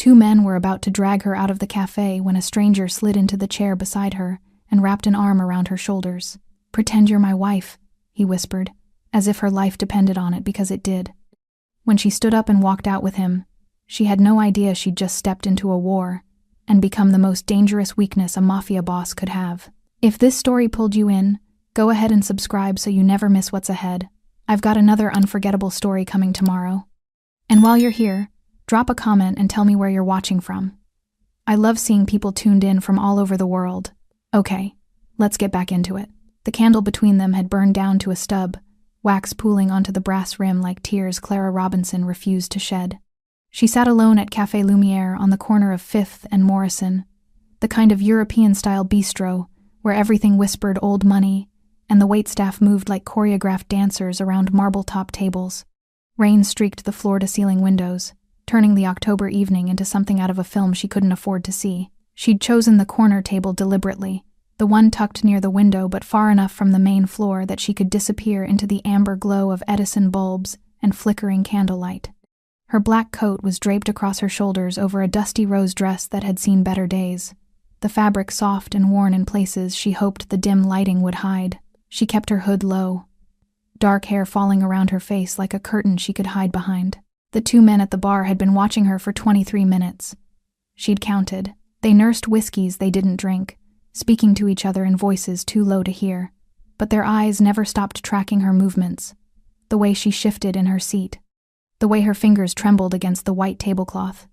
2 men were about to drag her out of the cafe when a stranger slid into the chair beside her and wrapped an arm around her shoulders. "Pretend you're my wife," he whispered, as if her life depended on it, because it did. When she stood up and walked out with him, she had no idea she'd just stepped into a war and become the most dangerous weakness a mafia boss could have. If this story pulled you in, go ahead and subscribe so you never miss what's ahead. I've got another unforgettable story coming tomorrow. And while you're here, drop a comment and tell me where you're watching from. I love seeing people tuned in from all over the world. Okay, let's get back into it. The candle between them had burned down to a stub, wax pooling onto the brass rim like tears Clara Robinson refused to shed. She sat alone at Café Lumière on the corner of 5th and Morrison, the kind of European-style bistro where everything whispered old money and the waitstaff moved like choreographed dancers around marble-top tables. Rain streaked the floor-to-ceiling windows, turning the October evening into something out of a film she couldn't afford to see. She'd chosen the corner table deliberately, the one tucked near the window but far enough from the main floor that she could disappear into the amber glow of Edison bulbs and flickering candlelight. Her black coat was draped across her shoulders over a dusty rose dress that had seen better days, the fabric soft and worn in places she hoped the dim lighting would hide. She kept her hood low, dark hair falling around her face like a curtain she could hide behind. The 2 men at the bar had been watching her for 23 minutes. She'd counted. They nursed whiskeys they didn't drink, speaking to each other in voices too low to hear, but their eyes never stopped tracking her movements, the way she shifted in her seat, the way her fingers trembled against the white tablecloth,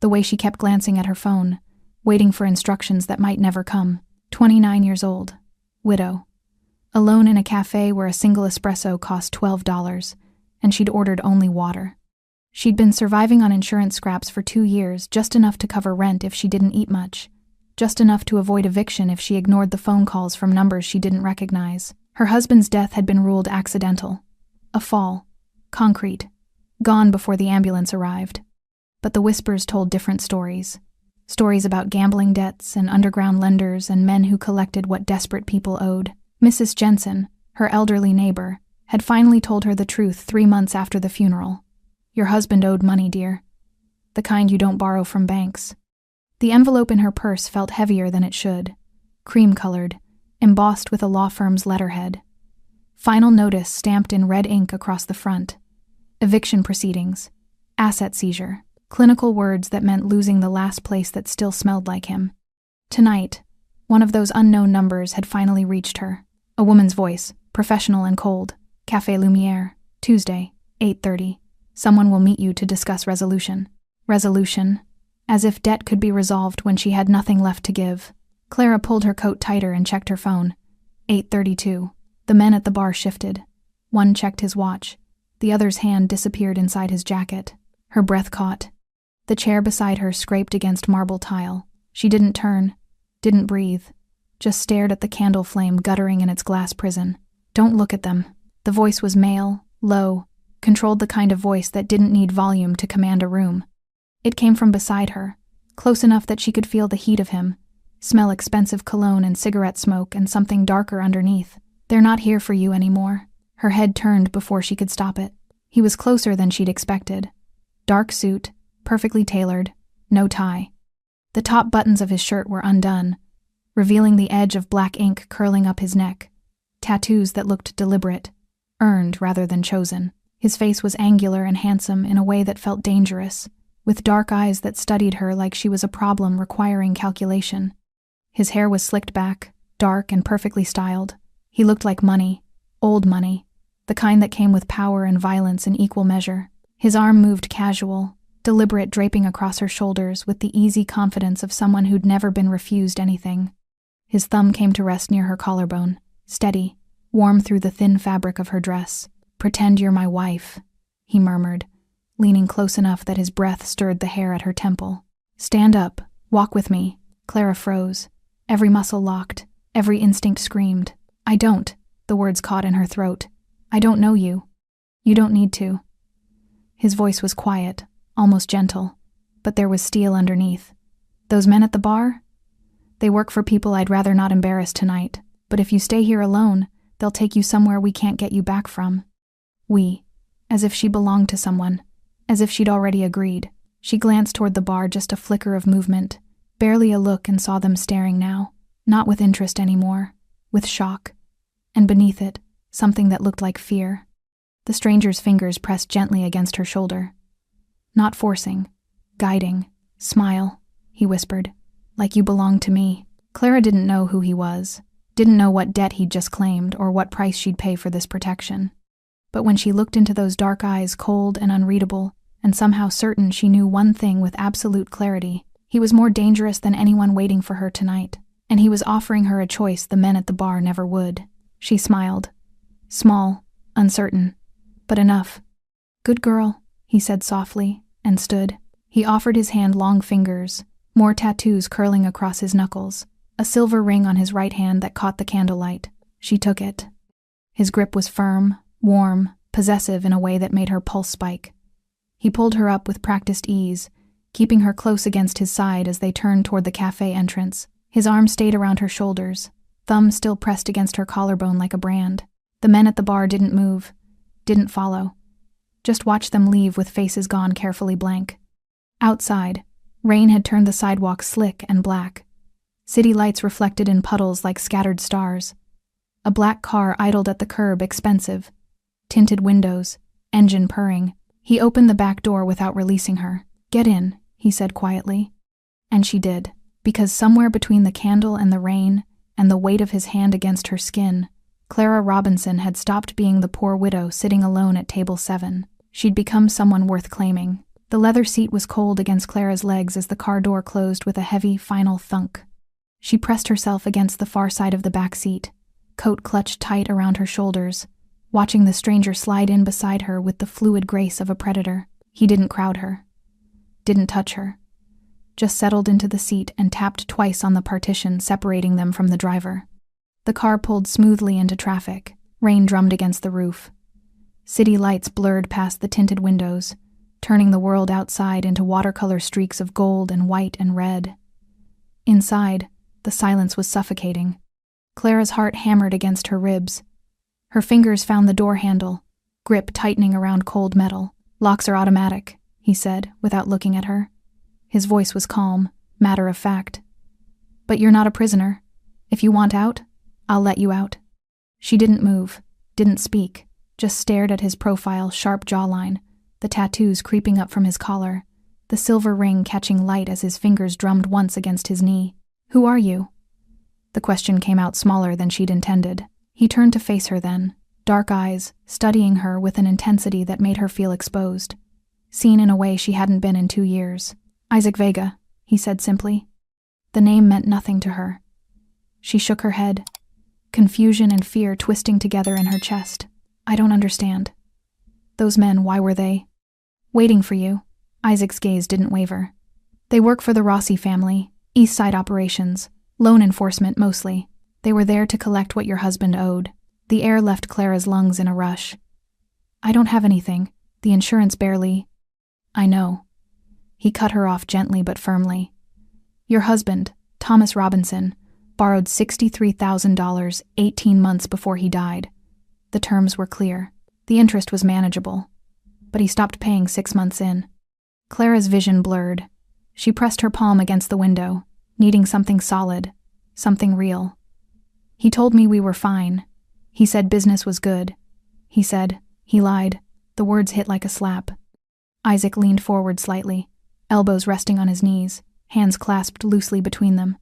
the way she kept glancing at her phone, waiting for instructions that might never come. 29 years old, widow, alone in a cafe where a single espresso cost $12, and she'd ordered only water. She'd been surviving on insurance scraps for 2 years, just enough to cover rent if she didn't eat much, just enough to avoid eviction if she ignored the phone calls from numbers she didn't recognize. Her husband's death had been ruled accidental, a fall, concrete, gone before the ambulance arrived. But the whispers told different stories. Stories about gambling debts and underground lenders and men who collected what desperate people owed. Mrs. Jensen, her elderly neighbor, had finally told her the truth 3 months after the funeral. "Your husband owed money, dear. The kind you don't borrow from banks." The envelope in her purse felt heavier than it should, cream-colored, embossed with a law firm's letterhead. Final notice stamped in red ink across the front. Eviction proceedings. Asset seizure. Clinical words that meant losing the last place that still smelled like him. Tonight, one of those unknown numbers had finally reached her. A woman's voice, professional and cold. Café Lumière, Tuesday, 8:30. Someone will meet you to discuss resolution. Resolution. As if debt could be resolved when she had nothing left to give. Clara pulled her coat tighter and checked her phone. 8:32. The men at the bar shifted. One checked his watch. The other's hand disappeared inside his jacket. Her breath caught. The chair beside her scraped against marble tile. She didn't turn, didn't breathe, just stared at the candle flame guttering in its glass prison. "Don't look at them." The voice was male, low, controlled the kind of voice that didn't need volume to command a room. It came from beside her, close enough that she could feel the heat of him, smell expensive cologne and cigarette smoke and something darker underneath. "They're not here for you anymore." Her head turned before she could stop it. He was closer than she'd expected. Dark suit, perfectly tailored, no tie. The top buttons of his shirt were undone, revealing the edge of black ink curling up his neck. Tattoos that looked deliberate, earned rather than chosen. His face was angular and handsome in a way that felt dangerous, with dark eyes that studied her like she was a problem requiring calculation. His hair was slicked back, dark and perfectly styled. He looked like money, old money, the kind that came with power and violence in equal measure. His arm moved casual, deliberate, draping across her shoulders with the easy confidence of someone who'd never been refused anything. His thumb came to rest near her collarbone, steady, warm through the thin fabric of her dress. "Pretend you're my wife," he murmured, leaning close enough that his breath stirred the hair at her temple. "Stand up, walk with me." Clara froze, every muscle locked, every instinct screamed. "I don't," the words caught in her throat. "I don't know you. You don't need to." His voice was quiet, almost gentle, but there was steel underneath. "Those men at the bar? They work for people I'd rather not embarrass tonight, but if you stay here alone, they'll take you somewhere we can't get you back from." We, as if she belonged to someone, as if she'd already agreed. She glanced toward the bar, just a flicker of movement, barely a look, and saw them staring now, not with interest anymore, with shock. And beneath it, something that looked like fear. The stranger's fingers pressed gently against her shoulder. Not forcing, guiding. Smile, he whispered, like you belong to me. Clara didn't know who he was, didn't know what debt he'd just claimed or what price she'd pay for this protection. But when she looked into those dark eyes, cold and unreadable, and somehow certain, she knew one thing with absolute clarity. He was more dangerous than anyone waiting for her tonight, and he was offering her a choice the men at the bar never would. She smiled. Small, uncertain, but enough. Good girl, he said softly, and stood. He offered his hand, long fingers, more tattoos curling across his knuckles, a silver ring on his right hand that caught the candlelight. She took it. His grip was firm, warm, possessive in a way that made her pulse spike. He pulled her up with practiced ease, keeping her close against his side as they turned toward the cafe entrance. His arm stayed around her shoulders, thumb still pressed against her collarbone like a brand. The men at the bar didn't move, didn't follow. Just watched them leave with faces gone carefully blank. Outside, rain had turned the sidewalk slick and black. City lights reflected in puddles like scattered stars. A black car idled at the curb, expensive. Tinted windows, engine purring. He opened the back door without releasing her. Get in, he said quietly. And she did, because somewhere between the candle and the rain, and the weight of his hand against her skin, Clara Robinson had stopped being the poor widow sitting alone at table 7. She'd become someone worth claiming. The leather seat was cold against Clara's legs as the car door closed with a heavy, final thunk. She pressed herself against the far side of the back seat, coat clutched tight around her shoulders, watching the stranger slide in beside her with the fluid grace of a predator. He didn't crowd her, didn't touch her, just settled into the seat and tapped twice on the partition separating them from the driver. The car pulled smoothly into traffic. Rain drummed against the roof. City lights blurred past the tinted windows, turning the world outside into watercolor streaks of gold and white and red. Inside, the silence was suffocating. Clara's heart hammered against her ribs. Her fingers found the door handle, grip tightening around cold metal. Locks are automatic, he said, without looking at her. His voice was calm, matter of fact. But you're not a prisoner. If you want out, I'll let you out. She didn't move, didn't speak, just stared at his profile, sharp jawline, the tattoos creeping up from his collar, the silver ring catching light as his fingers drummed once against his knee. Who are you? The question came out smaller than she'd intended. He turned to face her then, dark eyes, studying her with an intensity that made her feel exposed, seen in a way she hadn't been in 2 years. Isaac Vega, he said simply. The name meant nothing to her. She shook her head, confusion and fear twisting together in her chest. I don't understand. Those men, why were they? Waiting for you. Isaac's gaze didn't waver. They work for the Rossi family, East Side operations, loan enforcement mostly. They were there to collect what your husband owed. The air left Clara's lungs in a rush. I don't have anything. The insurance barely. I know. He cut her off gently but firmly. Your husband, Thomas Robinson, borrowed $63,000 18 months before he died. The terms were clear. The interest was manageable. But he stopped paying 6 months in. Clara's vision blurred. She pressed her palm against the window, needing something solid, something real. He told me we were fine. He said business was good. He said, he lied. The words hit like a slap. Isaac leaned forward slightly, elbows resting on his knees, hands clasped loosely between them.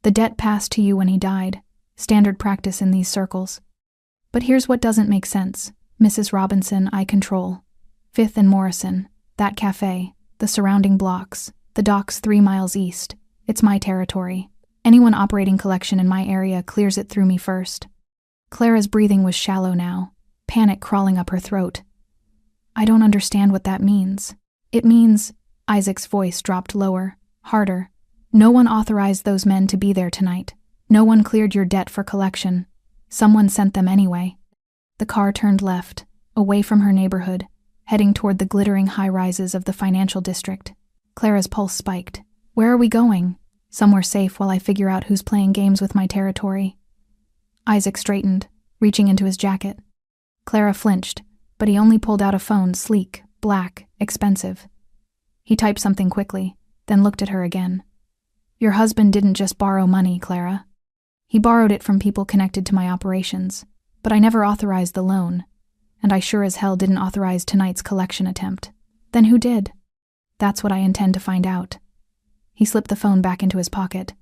The debt passed to you when he died, standard practice in these circles. But here's what doesn't make sense. Mrs. Robinson, I control. 5th and Morrison, that cafe, the surrounding blocks, the docks 3 miles east. It's my territory. Anyone operating collection in my area clears it through me first. Clara's breathing was shallow now, panic crawling up her throat. I don't understand what that means. It means, Isaac's voice dropped lower, harder. No one authorized those men to be there tonight. No one cleared your debt for collection. Someone sent them anyway. The car turned left, away from her neighborhood, heading toward the glittering high-rises of the financial district. Clara's pulse spiked. Where are we going? Somewhere safe while I figure out who's playing games with my territory. Isaac straightened, reaching into his jacket. Clara flinched, but he only pulled out a phone, sleek, black, expensive. He typed something quickly, then looked at her again. Your husband didn't just borrow money, Clara. He borrowed it from people connected to my operations, but I never authorized the loan, and I sure as hell didn't authorize tonight's collection attempt. Then who did? That's what I intend to find out. He slipped the phone back into his pocket.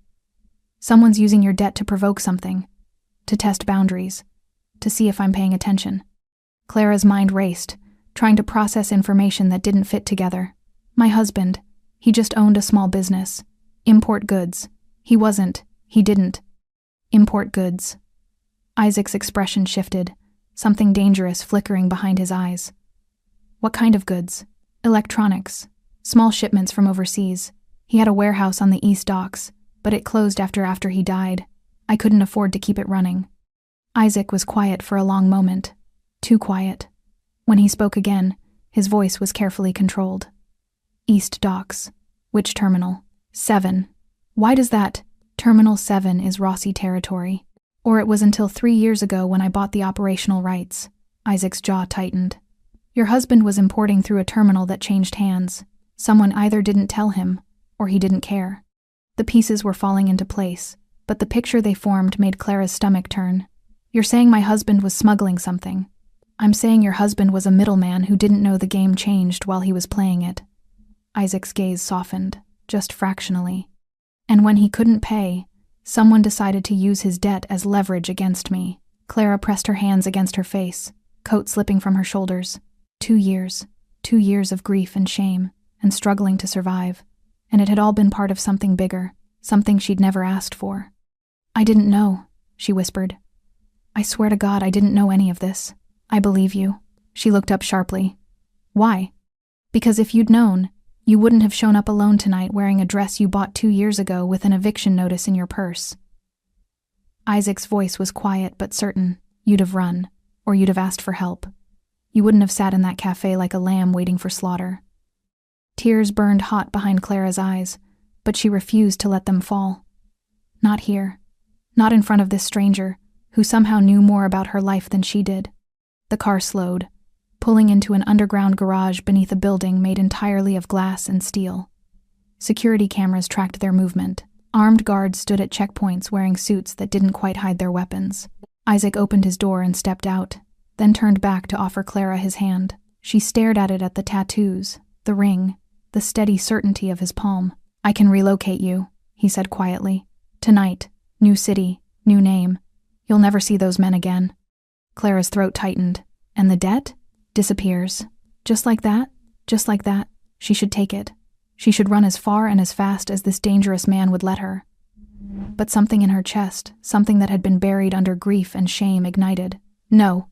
Someone's using your debt to provoke something, to test boundaries, to see if I'm paying attention. Clara's mind raced, trying to process information that didn't fit together. My husband, he just owned a small business. Import goods. He didn't. Import goods. Isaac's expression shifted, something dangerous flickering behind his eyes. What kind of goods? Electronics. Small shipments from overseas. He had a warehouse on the East Docks, but it closed after he died. I couldn't afford to keep it running. Isaac was quiet for a long moment. Too quiet. When he spoke again, his voice was carefully controlled. East Docks. Which terminal? 7. Why does that? Terminal 7 is Rossi territory. Or it was until 3 years ago when I bought the operational rights. Isaac's jaw tightened. Your husband was importing through a terminal that changed hands. Someone either didn't tell him, or he didn't care. The pieces were falling into place, but the picture they formed made Clara's stomach turn. You're saying my husband was smuggling something. I'm saying your husband was a middleman who didn't know the game changed while he was playing it. Isaac's gaze softened, just fractionally. And when he couldn't pay, someone decided to use his debt as leverage against me. Clara pressed her hands against her face, coat slipping from her shoulders. 2 years. 2 years of grief and shame, and struggling to survive. And it had all been part of something bigger, something she'd never asked for. I didn't know, she whispered. I swear to God I didn't know any of this. I believe you. She looked up sharply. Why? Because if you'd known, you wouldn't have shown up alone tonight wearing a dress you bought 2 years ago with an eviction notice in your purse. Isaac's voice was quiet but certain. You'd have run, or you'd have asked for help. You wouldn't have sat in that cafe like a lamb waiting for slaughter. Tears burned hot behind Clara's eyes, but she refused to let them fall. Not here. Not in front of this stranger, who somehow knew more about her life than she did. The car slowed, pulling into an underground garage beneath a building made entirely of glass and steel. Security cameras tracked their movement. Armed guards stood at checkpoints wearing suits that didn't quite hide their weapons. Isaac opened his door and stepped out, then turned back to offer Clara his hand. She stared at it, at the tattoos, the ring, the steady certainty of his palm. I can relocate you, he said quietly. Tonight, new city, new name. You'll never see those men again. Clara's throat tightened. And the debt? Disappears. Just like that? Just like that? She should take it. She should run as far and as fast as this dangerous man would let her. But something in her chest, something that had been buried under grief and shame, ignited. No.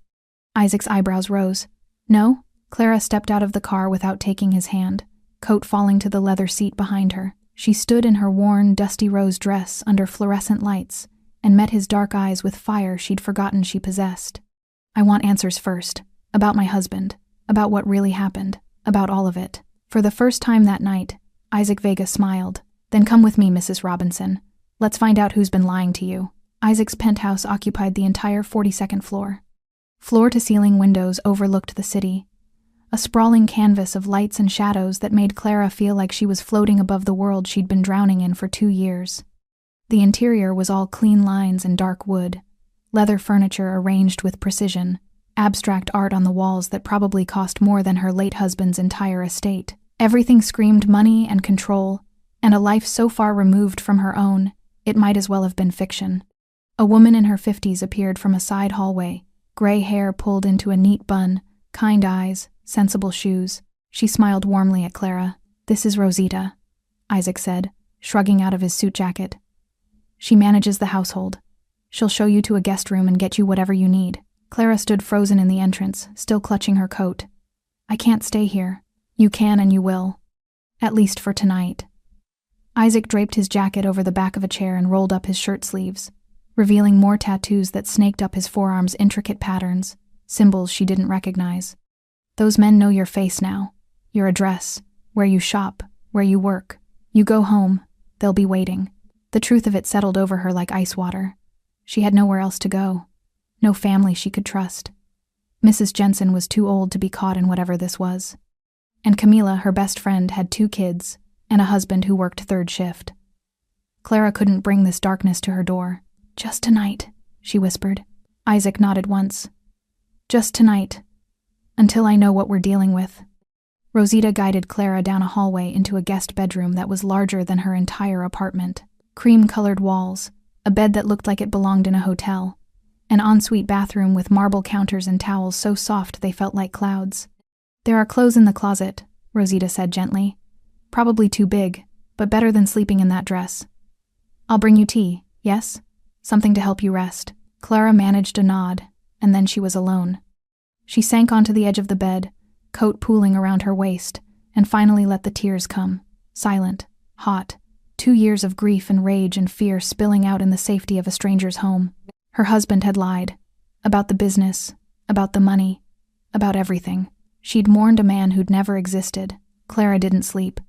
Isaac's eyebrows rose. No? Clara stepped out of the car without taking his hand, coat falling to the leather seat behind her. She stood in her worn, dusty rose dress under fluorescent lights and met his dark eyes with fire she'd forgotten she possessed. I want answers first. About my husband. About what really happened. About all of it. For the first time that night, Isaac Vega smiled. Then come with me, Mrs. Robinson. Let's find out who's been lying to you. Isaac's penthouse occupied the entire 42nd floor. Floor-to-ceiling windows overlooked the city. A sprawling canvas of lights and shadows that made Clara feel like she was floating above the world she'd been drowning in for 2 years. The interior was all clean lines and dark wood, leather furniture arranged with precision, abstract art on the walls that probably cost more than her late husband's entire estate. Everything screamed money and control, and a life so far removed from her own, it might as well have been fiction. A woman in her 50s appeared from a side hallway, gray hair pulled into a neat bun, kind eyes, sensible shoes. She smiled warmly at Clara. This is Rosita, Isaac said, shrugging out of his suit jacket. She manages the household. She'll show you to a guest room and get you whatever you need. Clara stood frozen in the entrance, still clutching her coat. I can't stay here. You can and you will. At least for tonight. Isaac draped his jacket over the back of a chair and rolled up his shirt sleeves, revealing more tattoos that snaked up his forearms' intricate patterns, symbols she didn't recognize. Those men know your face now, your address, where you shop, where you work. You go home, they'll be waiting. The truth of it settled over her like ice water. She had nowhere else to go. No family she could trust. Mrs. Jensen was too old to be caught in whatever this was. And Camila, her best friend, had 2 kids and a husband who worked 3rd shift. Clara couldn't bring this darkness to her door. "Just tonight," she whispered. Isaac nodded once. "Just tonight. Until I know what we're dealing with." Rosita guided Clara down a hallway into a guest bedroom that was larger than her entire apartment. Cream-colored walls, a bed that looked like it belonged in a hotel, an ensuite bathroom with marble counters and towels so soft they felt like clouds. "There are clothes in the closet," Rosita said gently. "Probably too big, but better than sleeping in that dress. I'll bring you tea, yes? Something to help you rest." Clara managed a nod, and then she was alone. She sank onto the edge of the bed, coat pooling around her waist, and finally let the tears come, silent, hot, 2 years of grief and rage and fear spilling out in the safety of a stranger's home. Her husband had lied. About the business, about the money, about everything. She'd mourned a man who'd never existed. Clara didn't sleep.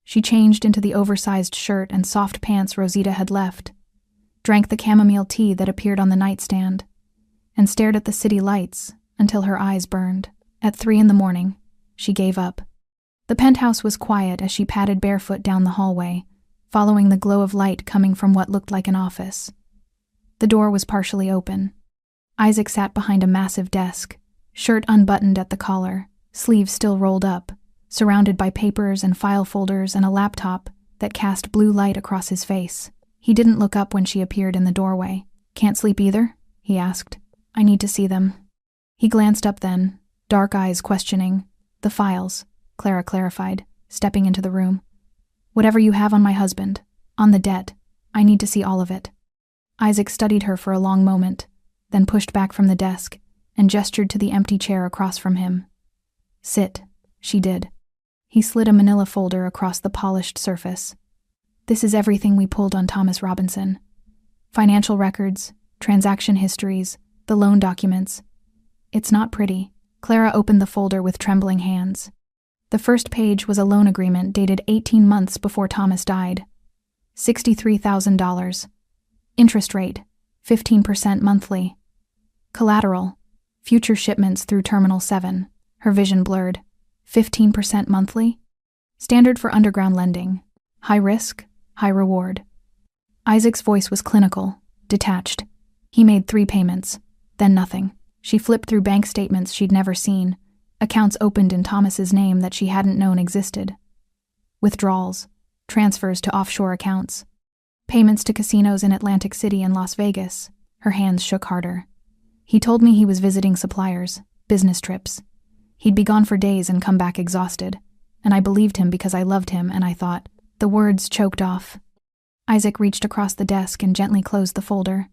She changed into the oversized shirt and soft pants Rosita had left, drank the chamomile tea that appeared on the nightstand, and stared at the city lights until her eyes burned. At 3 a.m, she gave up. The penthouse was quiet as she padded barefoot down the hallway, following the glow of light coming from what looked like an office. The door was partially open. Isaac sat behind a massive desk, shirt unbuttoned at the collar, sleeves still rolled up, surrounded by papers and file folders and a laptop that cast blue light across his face. He didn't look up when she appeared in the doorway. "Can't sleep either?" he asked. "I need to see them." He glanced up then, dark eyes questioning. "The files," Clara clarified, stepping into the room. "Whatever you have on my husband, on the debt, I need to see all of it." Isaac studied her for a long moment, then pushed back from the desk and gestured to the empty chair across from him. "Sit." She did. He slid a manila folder across the polished surface. "This is everything we pulled on Thomas Robinson. Financial records, transaction histories, the loan documents. It's not pretty." Clara opened the folder with trembling hands. The first page was a loan agreement dated 18 months before Thomas died. $63,000. Interest rate, 15% monthly. Collateral, future shipments through Terminal 7. Her vision blurred. 15% monthly? Standard for underground lending. High risk, high reward. Isaac's voice was clinical, detached. He made 3 payments, then nothing. She flipped through bank statements she'd never seen, accounts opened in Thomas's name that she hadn't known existed. Withdrawals, transfers to offshore accounts, payments to casinos in Atlantic City and Las Vegas. Her hands shook harder. He told me he was visiting suppliers, business trips. He'd be gone for days and come back exhausted, and I believed him because I loved him, and I thought. The words choked off. Isaac reached across the desk and gently closed the folder.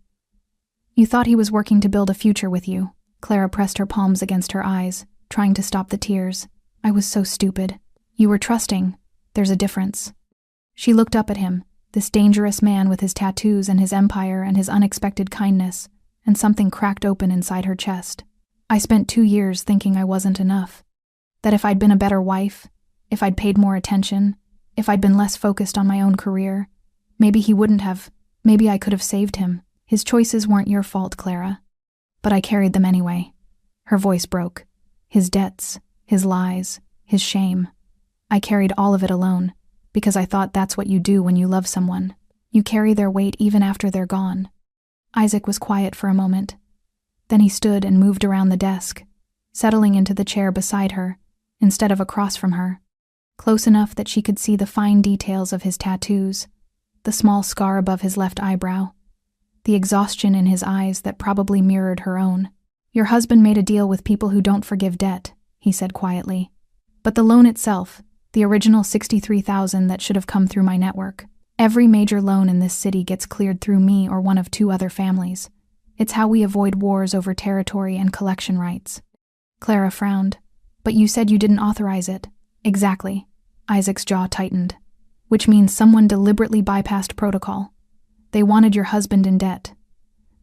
"You thought he was working to build a future with you." Clara pressed her palms against her eyes, trying to stop the tears. "I was so stupid. You were trusting. There's a difference." She looked up at him, this dangerous man with his tattoos and his empire and his unexpected kindness, and something cracked open inside her chest. "I spent 2 years thinking I wasn't enough. That if I'd been a better wife, if I'd paid more attention, if I'd been less focused on my own career, maybe he wouldn't have, maybe I could have saved him. His choices weren't your fault, Clara. But I carried them anyway." Her voice broke. His debts, his lies, his shame. I carried all of it alone, because I thought that's what you do when you love someone. You carry their weight even after they're gone. Isaac was quiet for a moment. Then he stood and moved around the desk, settling into the chair beside her, instead of across from her, close enough that she could see the fine details of his tattoos, the small scar above his left eyebrow, the exhaustion in his eyes that probably mirrored her own. "Your husband made a deal with people who don't forgive debt," he said quietly. "But the loan itself, the original $63,000 that should have come through my network. Every major loan in this city gets cleared through me or one of 2 other families. It's how we avoid wars over territory and collection rights." Clara frowned. "But you said you didn't authorize it." "Exactly." Isaac's jaw tightened. "Which means someone deliberately bypassed protocol. They wanted your husband in debt.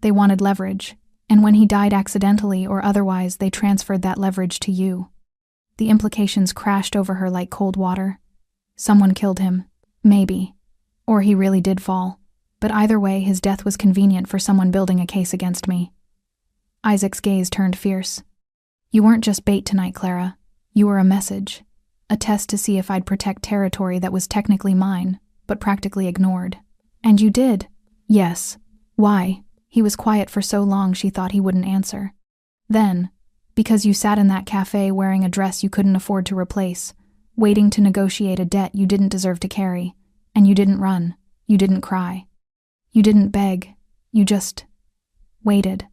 They wanted leverage, and when he died accidentally or otherwise, they transferred that leverage to you." The implications crashed over her like cold water. Someone killed him. Maybe. Or he really did fall. But either way, his death was convenient for someone building a case against me. Isaac's gaze turned fierce. "You weren't just bait tonight, Clara. You were a message. a test to see if I'd protect territory that was technically mine, but practically ignored. And you did? Yes. Why? He was quiet for so long she thought he wouldn't answer. Then, because you sat in that cafe wearing a dress you couldn't afford to replace, waiting to negotiate a debt you didn't deserve to carry, and you didn't run, you didn't cry. You didn't beg, you just waited.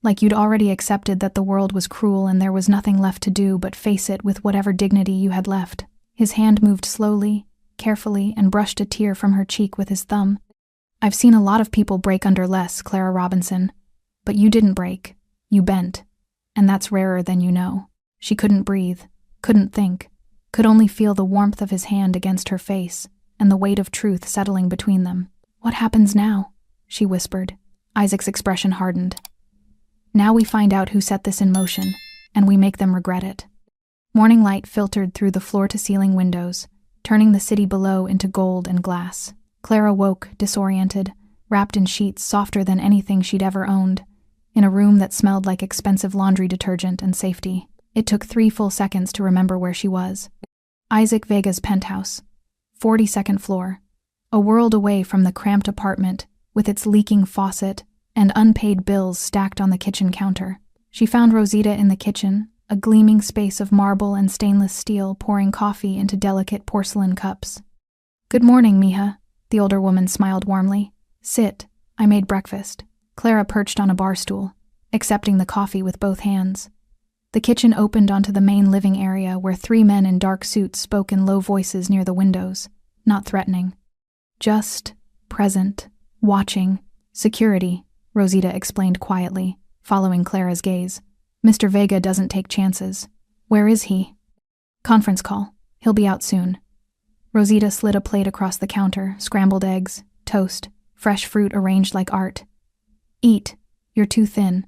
Like you'd already accepted that the world was cruel and there was nothing left to do but face it with whatever dignity you had left. His hand moved slowly, carefully, and brushed a tear from her cheek with his thumb. I've seen a lot of people break under less, Clara Robinson. But you didn't break. You bent. And that's rarer than you know. She couldn't breathe, couldn't think, could only feel the warmth of his hand against her face and the weight of truth settling between them. What happens now? She whispered. Isaac's expression hardened. Now we find out who set this in motion, and we make them regret it. Morning light filtered through the floor-to-ceiling windows, turning the city below into gold and glass. Clara woke, disoriented, wrapped in sheets softer than anything she'd ever owned, in a room that smelled like expensive laundry detergent and safety. It took 3 full seconds to remember where she was. Isaac Vega's penthouse, 42nd floor, a world away from the cramped apartment with its leaking faucet and unpaid bills stacked on the kitchen counter. She found Rosita in the kitchen, a gleaming space of marble and stainless steel pouring coffee into delicate porcelain cups. Good morning, mija, the older woman smiled warmly. Sit, I made breakfast. Clara perched on a bar stool, accepting the coffee with both hands. The kitchen opened onto the main living area where 3 men in dark suits spoke in low voices near the windows, not threatening. Just present, watching, security, Rosita explained quietly, following Clara's gaze. Mr. Vega doesn't take chances. Where is he? Conference call. He'll be out soon. Rosita slid a plate across the counter, scrambled eggs, toast, fresh fruit arranged like art. Eat. You're too thin.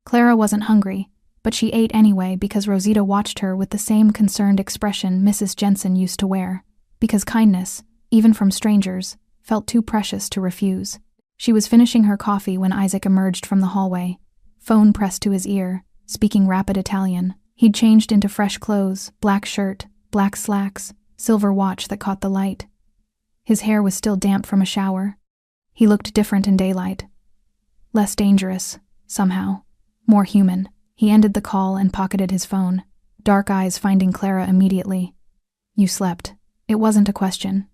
Clara wasn't hungry, but she ate anyway because Rosita watched her with the same concerned expression Mrs. Jensen used to wear, because kindness, even from strangers, felt too precious to refuse. She was finishing her coffee when Isaac emerged from the hallway, phone pressed to his ear, speaking rapid Italian. He'd changed into fresh clothes, black shirt, black slacks, silver watch that caught the light. His hair was still damp from a shower. He looked different in daylight. Less dangerous, somehow. More human. He ended the call and pocketed his phone, dark eyes finding Clara immediately. You slept. It wasn't a question.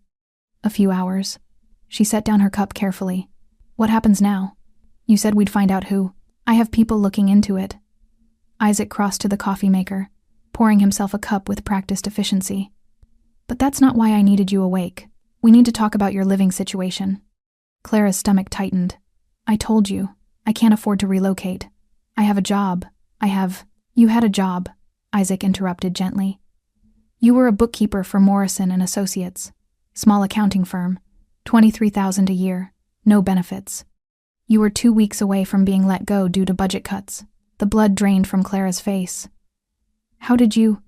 A few hours. She set down her cup carefully. What happens now? You said we'd find out who. I have people looking into it. Isaac crossed to the coffee maker, pouring himself a cup with practiced efficiency. But that's not why I needed you awake. We need to talk about your living situation. Clara's stomach tightened. I told you. I can't afford to relocate. I have a job. You had a job, Isaac interrupted gently. You were a bookkeeper for Morrison and Associates. Small accounting firm. $23,000 a year. No benefits. You were 2 weeks away from being let go due to budget cuts. The blood drained from Clara's face. How did you?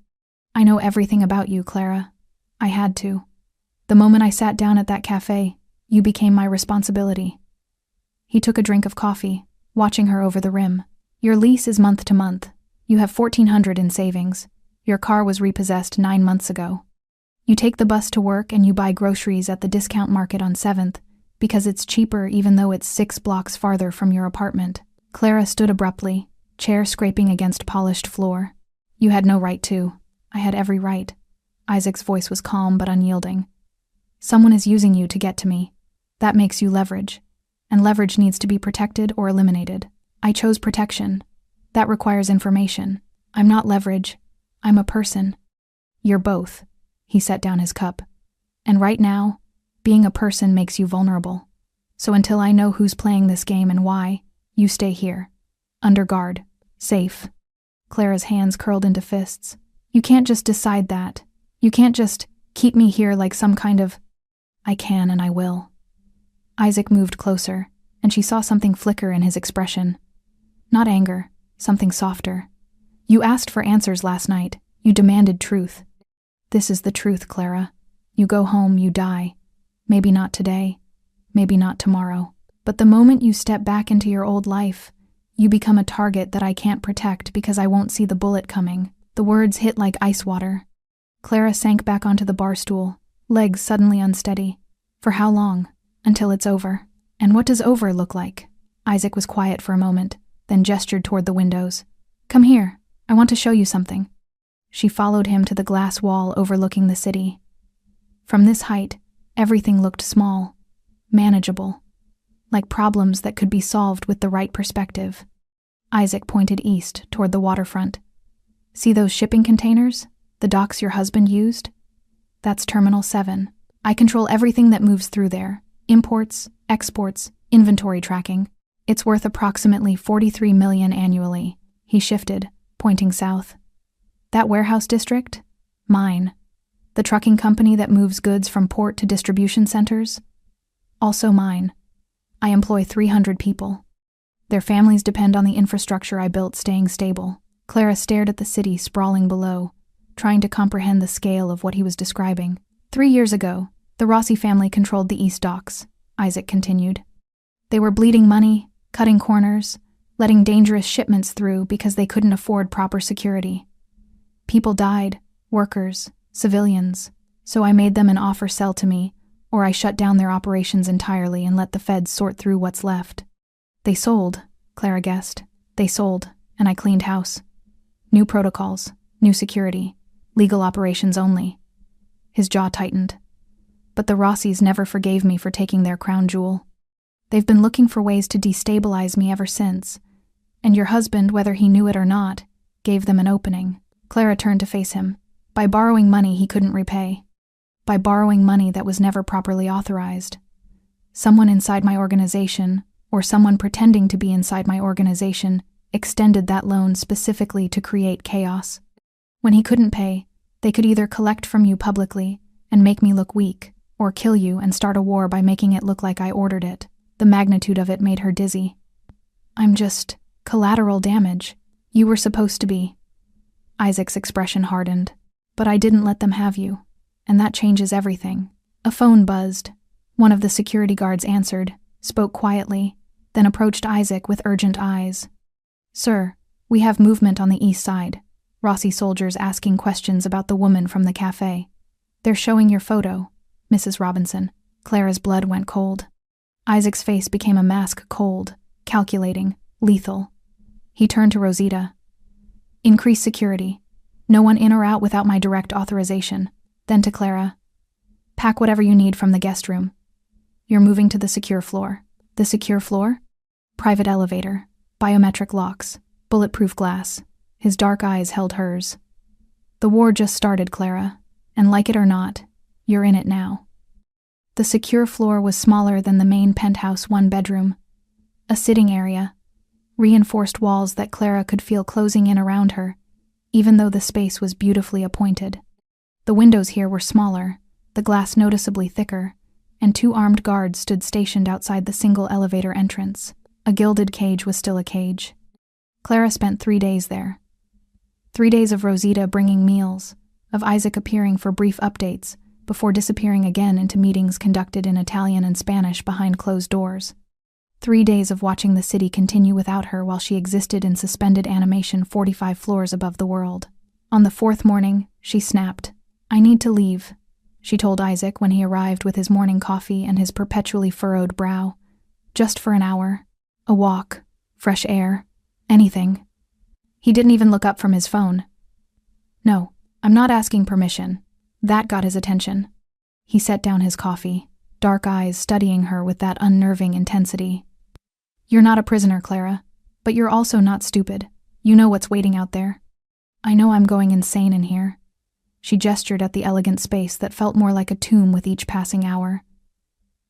I know everything about you, Clara. I had to. The moment I sat down at that cafe, you became my responsibility. He took a drink of coffee, watching her over the rim. Your lease is month to month. You have $1,400 in savings. Your car was repossessed 9 months ago. You take the bus to work and you buy groceries at the discount market on 7th because it's cheaper even though it's 6 blocks farther from your apartment. Clara stood abruptly, chair scraping against polished floor. You had no right to. I had every right. Isaac's voice was calm but unyielding. Someone is using you to get to me. That makes you leverage. And leverage needs to be protected or eliminated. I chose protection. That requires information. I'm not leverage. I'm a person. You're both. He set down his cup. And right now, being a person makes you vulnerable. So until I know who's playing this game and why, you stay here. Under guard. Safe. Clara's hands curled into fists. You can't just decide that. You can't just keep me here like some kind of... I can and I will. Isaac moved closer, and she saw something flicker in his expression. Not anger, something softer. You asked for answers last night. You demanded truth. This is the truth, Clara. You go home, you die. Maybe not today, maybe not tomorrow. But the moment you step back into your old life, you become a target that I can't protect because I won't see the bullet coming. The words hit like ice water. Clara sank back onto the bar stool, legs suddenly unsteady. For how long? Until it's over. And what does over look like? Isaac was quiet for a moment, then gestured toward the windows. Come here, I want to show you something. She followed him to the glass wall overlooking the city. From this height, everything looked small, manageable, like problems that could be solved with the right perspective. Isaac pointed east toward the waterfront. See those shipping containers? The docks your husband used? That's Terminal 7. I control everything that moves through there. Imports, exports, inventory tracking. It's worth approximately $43 million annually. He shifted, pointing south. That warehouse district? Mine. The trucking company that moves goods from port to distribution centers? Also mine. I employ 300 people. Their families depend on the infrastructure I built staying stable. Clara stared at the city sprawling below, trying to comprehend the scale of what he was describing. 3 years ago, the Rossi family controlled the East Docks, Isaac continued. They were bleeding money, cutting corners, letting dangerous shipments through because they couldn't afford proper security. People died, workers, civilians, so I made them an offer sell to me, or I shut down their operations entirely and let the feds sort through what's left. They sold, Clara guessed. They sold, and I cleaned house. New protocols, new security, legal operations only. His jaw tightened. But the Rossis never forgave me for taking their crown jewel. They've been looking for ways to destabilize me ever since, and your husband, whether he knew it or not, gave them an opening. Clara turned to face him. By borrowing money he couldn't repay. By borrowing money that was never properly authorized. Someone inside my organization, or someone pretending to be inside my organization, extended that loan specifically to create chaos. When he couldn't pay, they could either collect from you publicly and make me look weak, or kill you and start a war by making it look like I ordered it. The magnitude of it made her dizzy. I'm just collateral damage. You were supposed to be. Isaac's expression hardened. But I didn't let them have you, and that changes everything. A phone buzzed. One of the security guards answered, spoke quietly, then approached Isaac with urgent eyes. Sir, we have movement on the east side. Rossi soldiers asking questions about the woman from the café. They're showing your photo, Mrs. Robinson. Clara's blood went cold. Isaac's face became a mask cold, calculating, lethal. He turned to Rosita. Increase security. No one in or out without my direct authorization. Then to Clara. Pack whatever you need from the guest room. You're moving to the secure floor. The secure floor? Private elevator. Biometric locks. Bulletproof glass. His dark eyes held hers. The war just started, Clara, and like it or not, you're in it now. The secure floor was smaller than the main penthouse one-bedroom. A sitting area. Reinforced walls that Clara could feel closing in around her, even though the space was beautifully appointed. The windows here were smaller, the glass noticeably thicker, and 2 armed guards stood stationed outside the single elevator entrance. A gilded cage was still a cage. Clara spent 3 days there. 3 days of Rosita bringing meals, of Isaac appearing for brief updates, before disappearing again into meetings conducted in Italian and Spanish behind closed doors. 3 days of watching the city continue without her while she existed in suspended animation 45 floors above the world. On the 4th morning, she snapped. I need to leave, she told Isaac when he arrived with his morning coffee and his perpetually furrowed brow. Just for an hour. A walk. Fresh air. Anything. He didn't even look up from his phone. No, I'm not asking permission. That got his attention. He set down his coffee, dark eyes studying her with that unnerving intensity. You're not a prisoner, Clara, but you're also not stupid. You know what's waiting out there. I know I'm going insane in here. She gestured at the elegant space that felt more like a tomb with each passing hour.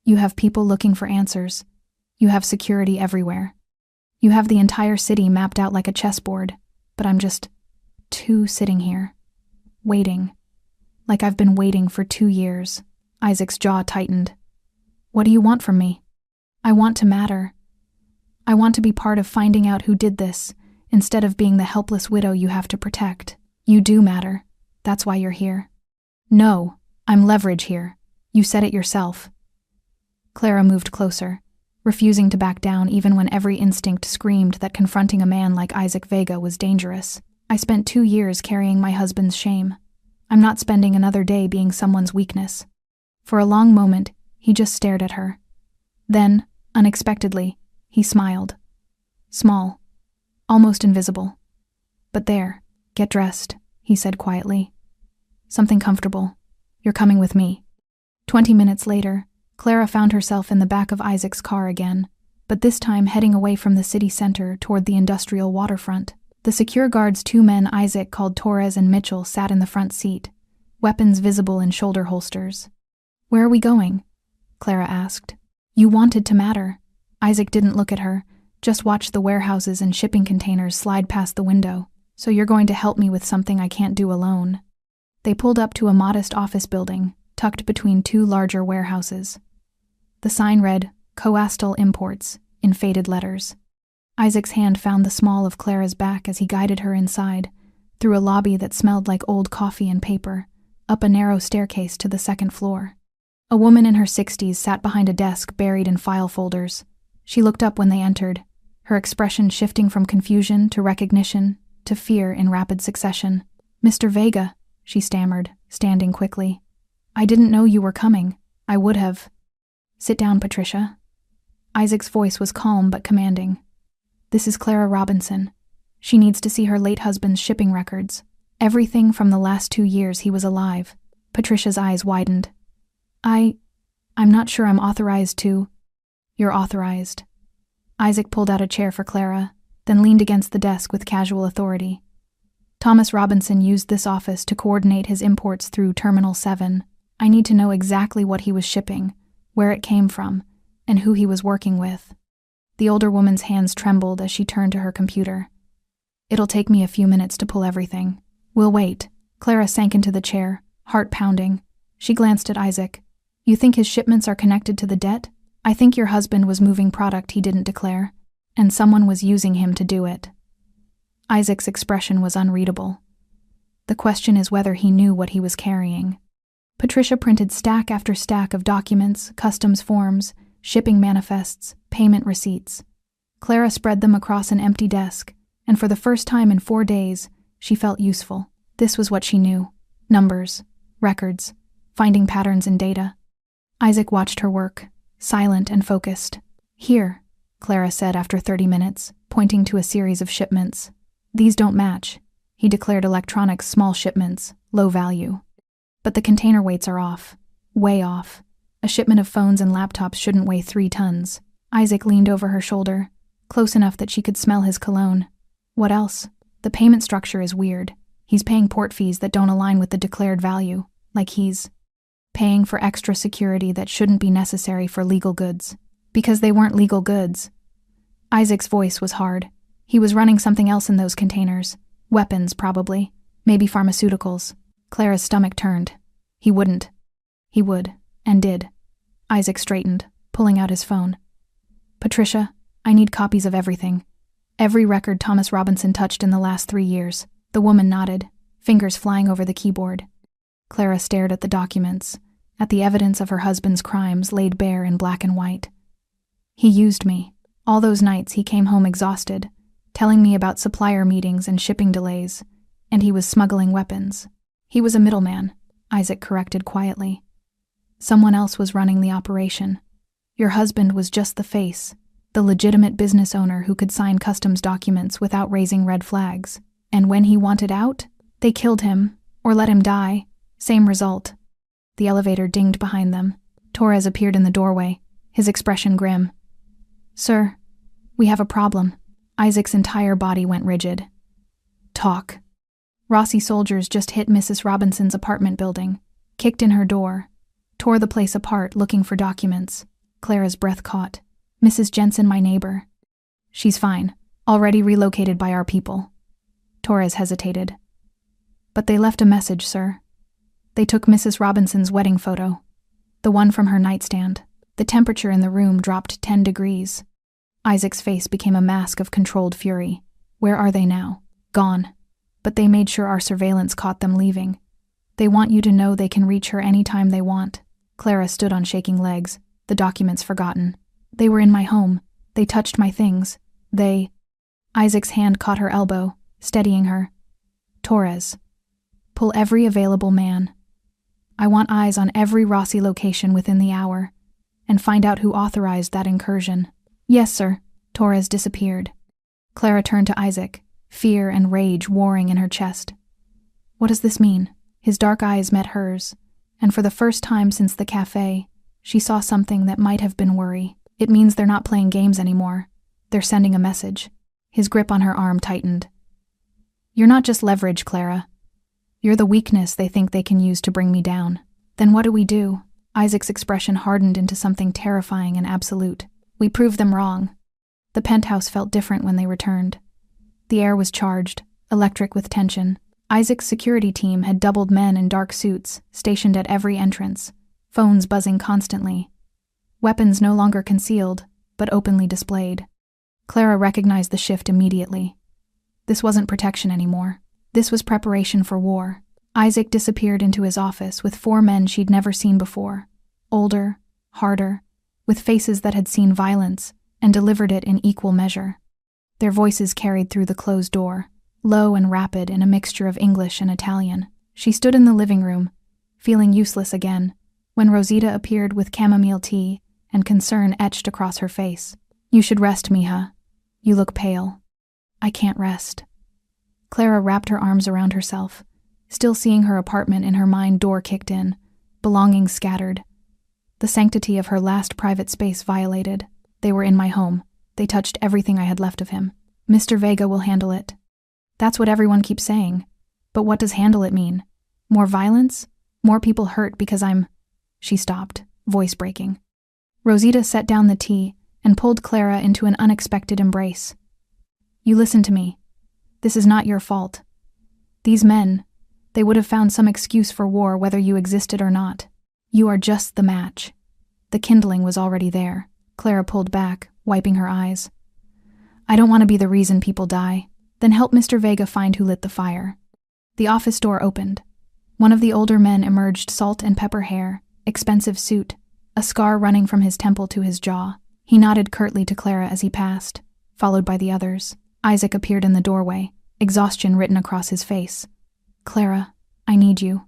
You have people looking for answers. You have security everywhere. You have the entire city mapped out like a chessboard, but I'm just sitting here, waiting. Like I've been waiting for 2 years. Isaac's jaw tightened. What do you want from me? I want to matter. I want to be part of finding out who did this, instead of being the helpless widow you have to protect. You do matter. That's why you're here. No, I'm leverage here. You said it yourself. Clara moved closer, refusing to back down even when every instinct screamed that confronting a man like Isaac Vega was dangerous. I spent 2 years carrying my husband's shame. I'm not spending another day being someone's weakness. For a long moment, he just stared at her. Then, unexpectedly, he smiled. Small. Almost invisible. But there, get dressed, he said quietly. Something comfortable. You're coming with me. 20 minutes later, Clara found herself in the back of Isaac's car again, but this time heading away from the city center toward the industrial waterfront. The secure guard's 2 men Isaac called Torres and Mitchell sat in the front seat, weapons visible in shoulder holsters. Where are we going? Clara asked. You wanted to matter. Isaac didn't look at her, just watched the warehouses and shipping containers slide past the window. So you're going to help me with something I can't do alone. They pulled up to a modest office building, tucked between 2 larger warehouses. The sign read, Coastal Imports, in faded letters. Isaac's hand found the small of Clara's back as he guided her inside, through a lobby that smelled like old coffee and paper, up a narrow staircase to the 2nd floor. A woman in her 60s sat behind a desk buried in file folders. She looked up when they entered, her expression shifting from confusion to recognition to fear in rapid succession. Mr. Vega, she stammered, standing quickly. I didn't know you were coming. I would have. Sit down, Patricia. Isaac's voice was calm but commanding. This is Clara Robinson. She needs to see her late husband's shipping records. Everything from the last 2 years he was alive. Patricia's eyes widened. I'm not sure I'm authorized to. You're authorized. Isaac pulled out a chair for Clara, then leaned against the desk with casual authority. Thomas Robinson used this office to coordinate his imports through Terminal 7. I need to know exactly what he was shipping, where it came from, and who he was working with. The older woman's hands trembled as she turned to her computer. It'll take me a few minutes to pull everything. We'll wait. Clara sank into the chair, heart pounding. She glanced at Isaac. You think his shipments are connected to the debt? I think your husband was moving product he didn't declare, and someone was using him to do it. Isaac's expression was unreadable. The question is whether he knew what he was carrying. Patricia printed stack after stack of documents, customs forms, shipping manifests, payment receipts. Clara spread them across an empty desk, and for the first time in 4 days, she felt useful. This was what she knew. Numbers, records, finding patterns in data. Isaac watched her work, silent and focused. Here, Clara said after 30 minutes, pointing to a series of shipments. These don't match. He declared electronics small shipments, low value. But the container weights are off. Way off. A shipment of phones and laptops shouldn't weigh 3 tons. Isaac leaned over her shoulder, close enough that she could smell his cologne. What else? The payment structure is weird. He's paying port fees that don't align with the declared value, like he's paying for extra security that shouldn't be necessary for legal goods. Because they weren't legal goods. Isaac's voice was hard. He was running something else in those containers. Weapons, probably. Maybe pharmaceuticals. Clara's stomach turned. He wouldn't. He would, and did. Isaac straightened, pulling out his phone. Patricia, I need copies of everything. Every record Thomas Robinson touched in the last 3 years. The woman nodded, fingers flying over the keyboard. Clara stared at the documents, at the evidence of her husband's crimes laid bare in black and white. He used me. All those nights he came home exhausted, telling me about supplier meetings and shipping delays, and he was smuggling weapons. He was a middleman, Isaac corrected quietly. Someone else was running the operation. Your husband was just the face, the legitimate business owner who could sign customs documents without raising red flags. And when he wanted out, they killed him, or let him die. Same result. The elevator dinged behind them. Torres appeared in the doorway, his expression grim. Sir, we have a problem. Isaac's entire body went rigid. Talk. Rossi soldiers just hit Mrs. Robinson's apartment building, kicked in her door, tore the place apart looking for documents. Clara's breath caught. Mrs. Jensen, my neighbor. She's fine, already relocated by our people. Torres hesitated. But they left a message, sir. They took Mrs. Robinson's wedding photo, the one from her nightstand. The temperature in the room dropped 10 degrees. Isaac's face became a mask of controlled fury. Where are they now? Gone. But they made sure our surveillance caught them leaving. They want you to know they can reach her any time they want. Clara stood on shaking legs, the documents forgotten. They were in my home. They touched my things. Isaac's hand caught her elbow, steadying her. Torres. Pull every available man. I want eyes on every Rossi location within the hour, and find out who authorized that incursion." "Yes, sir." Torres disappeared. Clara turned to Isaac, fear and rage warring in her chest. "What does this mean?" His dark eyes met hers, and for the first time since the café, she saw something that might have been worry. "It means they're not playing games anymore. They're sending a message." His grip on her arm tightened. "You're not just leverage, Clara. You're the weakness they think they can use to bring me down." "Then what do we do?" Isaac's expression hardened into something terrifying and absolute. "We prove them wrong." The penthouse felt different when they returned. The air was charged, electric with tension. Isaac's security team had doubled men in dark suits, stationed at every entrance, phones buzzing constantly. Weapons no longer concealed, but openly displayed. Clara recognized the shift immediately. This wasn't protection anymore. This was preparation for war. Isaac disappeared into his office with 4 men she'd never seen before. Older, harder, with faces that had seen violence and delivered it in equal measure. Their voices carried through the closed door, low and rapid in a mixture of English and Italian. She stood in the living room, feeling useless again, when Rosita appeared with chamomile tea and concern etched across her face. "You should rest, mija. You look pale." "I can't rest." Clara wrapped her arms around herself, still seeing her apartment in her mind. Door kicked in, belongings scattered. The sanctity of her last private space violated. They were in my home. They touched everything I had left of him. "Mr. Vega will handle it." That's what everyone keeps saying. But what does handle it mean? More violence? More people hurt because I'm... She stopped, voice breaking. Rosita set down the tea and pulled Clara into an unexpected embrace. "You listen to me. This is not your fault. These men, they would have found some excuse for war whether you existed or not. You are just the match." The kindling was already there. Clara pulled back, wiping her eyes. "I don't want to be the reason people die." "Then help Mr. Vega find who lit the fire." The office door opened. One of the older men emerged, salt and pepper hair, expensive suit, a scar running from his temple to his jaw. He nodded curtly to Clara as he passed, followed by the others. Isaac appeared in the doorway, exhaustion written across his face. "Clara, I need you."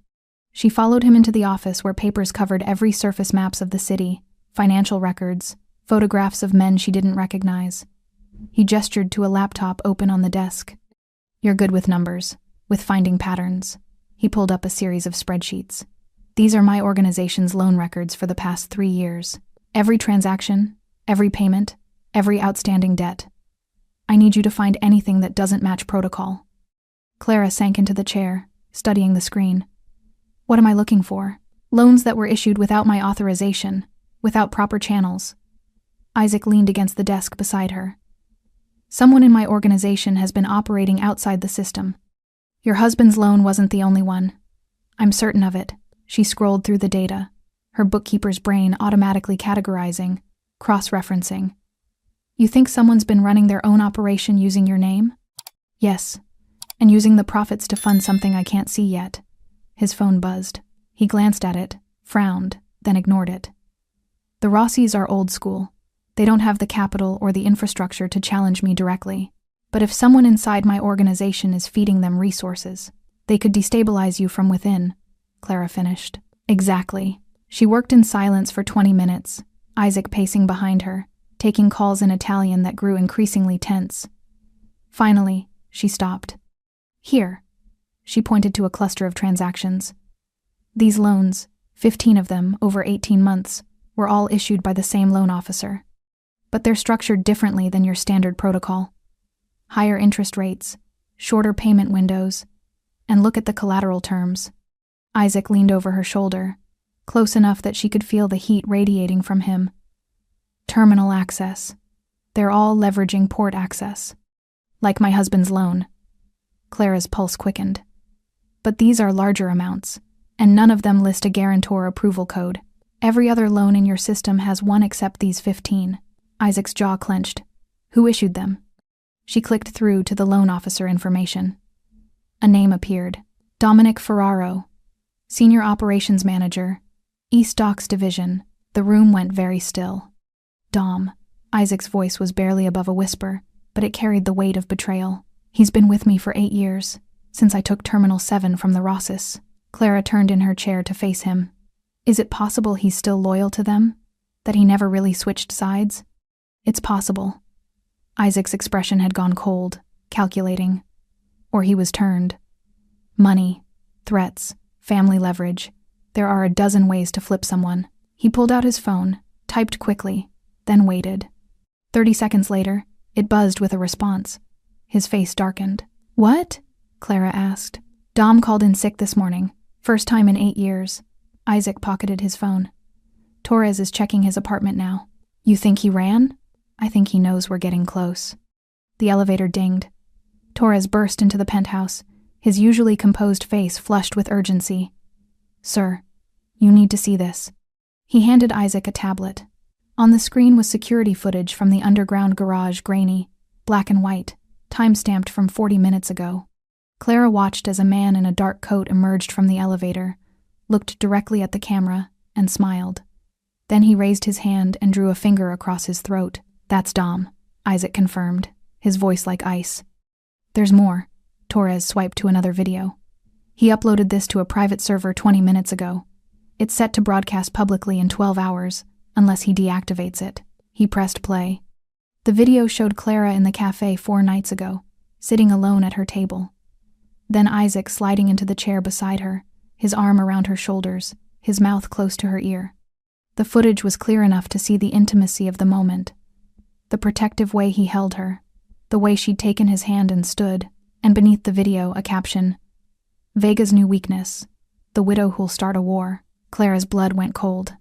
She followed him into the office where papers covered every surface maps of the city, financial records, photographs of men she didn't recognize. He gestured to a laptop open on the desk. "You're good with numbers, with finding patterns." He pulled up a series of spreadsheets. "These are my organization's loan records for the past 3 years. Every transaction, every payment, every outstanding debt. I need you to find anything that doesn't match protocol." Clara sank into the chair, studying the screen. "What am I looking for?" "Loans that were issued without my authorization, without proper channels." Isaac leaned against the desk beside her. "Someone in my organization has been operating outside the system. Your husband's loan wasn't the only one. I'm certain of it." She scrolled through the data, her bookkeeper's brain automatically categorizing, cross-referencing. "You think someone's been running their own operation using your name?" "Yes, and using the profits to fund something I can't see yet." His phone buzzed. He glanced at it, frowned, then ignored it. "The Rossis are old school. They don't have the capital or the infrastructure to challenge me directly. But if someone inside my organization is feeding them resources, they could destabilize you from within," Clara finished. "Exactly." She worked in silence for 20 minutes, Isaac pacing behind her, taking calls in Italian that grew increasingly tense. Finally, she stopped. "Here." She pointed to a cluster of transactions. "These loans, 15 of them over 18 months, were all issued by the same loan officer. But they're structured differently than your standard protocol. Higher interest rates, shorter payment windows, and look at the collateral terms." Isaac leaned over her shoulder, close enough that she could feel the heat radiating from him. "Terminal access. They're all leveraging port access. Like my husband's loan." Clara's pulse quickened. "But these are larger amounts, and none of them list a guarantor approval code. Every other loan in your system has one except these 15. Isaac's jaw clenched. "Who issued them?" She clicked through to the loan officer information. A name appeared. Dominic Ferraro, Senior Operations Manager, East Docks Division. The room went very still. "Dom." Isaac's voice was barely above a whisper, but it carried the weight of betrayal. "He's been with me for 8 years. since I took Terminal 7 from the Rosses. Clara turned in her chair to face him. Is it possible he's still loyal to them? That he never really switched sides? It's possible. Isaac's expression had gone cold, calculating. Or he was turned. Money, threats, family leverage. There are a dozen ways to flip someone. He pulled out his phone, typed quickly, then waited. 30 seconds later, it buzzed with a response. His face darkened. What? Clara asked. Dom called in sick this morning. First time in 8 years. Isaac pocketed his phone. Torres is checking his apartment now. You think he ran? I think he knows we're getting close. The elevator dinged. Torres burst into the penthouse, his usually composed face flushed with urgency. Sir, you need to see this. He handed Isaac a tablet. On the screen was security footage from the underground garage, grainy, black and white, time-stamped from 40 minutes ago. Clara watched as a man in a dark coat emerged from the elevator, looked directly at the camera, and smiled. Then he raised his hand and drew a finger across his throat. That's Dom, Isaac confirmed, his voice like ice. There's more. Torres swiped to another video. He uploaded this to a private server 20 minutes ago. It's set to broadcast publicly in 12 hours, unless he deactivates it. He pressed play. The video showed Clara in the cafe 4 nights ago, sitting alone at her table. Then Isaac sliding into the chair beside her, his arm around her shoulders, his mouth close to her ear. The footage was clear enough to see the intimacy of the moment. The protective way he held her, the way she'd taken his hand and stood, and beneath the video a caption, Vega's new weakness, the widow who'll start a war. Clara's blood went cold.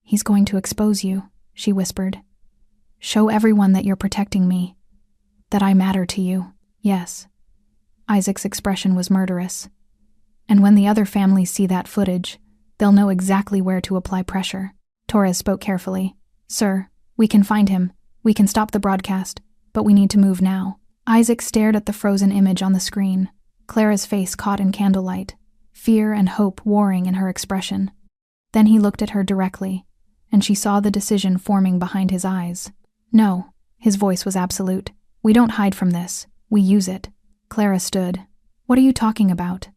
He's going to expose you, she whispered. Show everyone that you're protecting me, that I matter to you. Yes. Isaac's expression was murderous. And when the other families see that footage, they'll know exactly where to apply pressure. Torres spoke carefully. Sir, we can find him. We can stop the broadcast, but we need to move now. Isaac stared at the frozen image on the screen, Clara's face caught in candlelight, fear and hope warring in her expression. Then he looked at her directly, and she saw the decision forming behind his eyes. No, his voice was absolute. We don't hide from this. We use it. Clara stood. What are you talking about?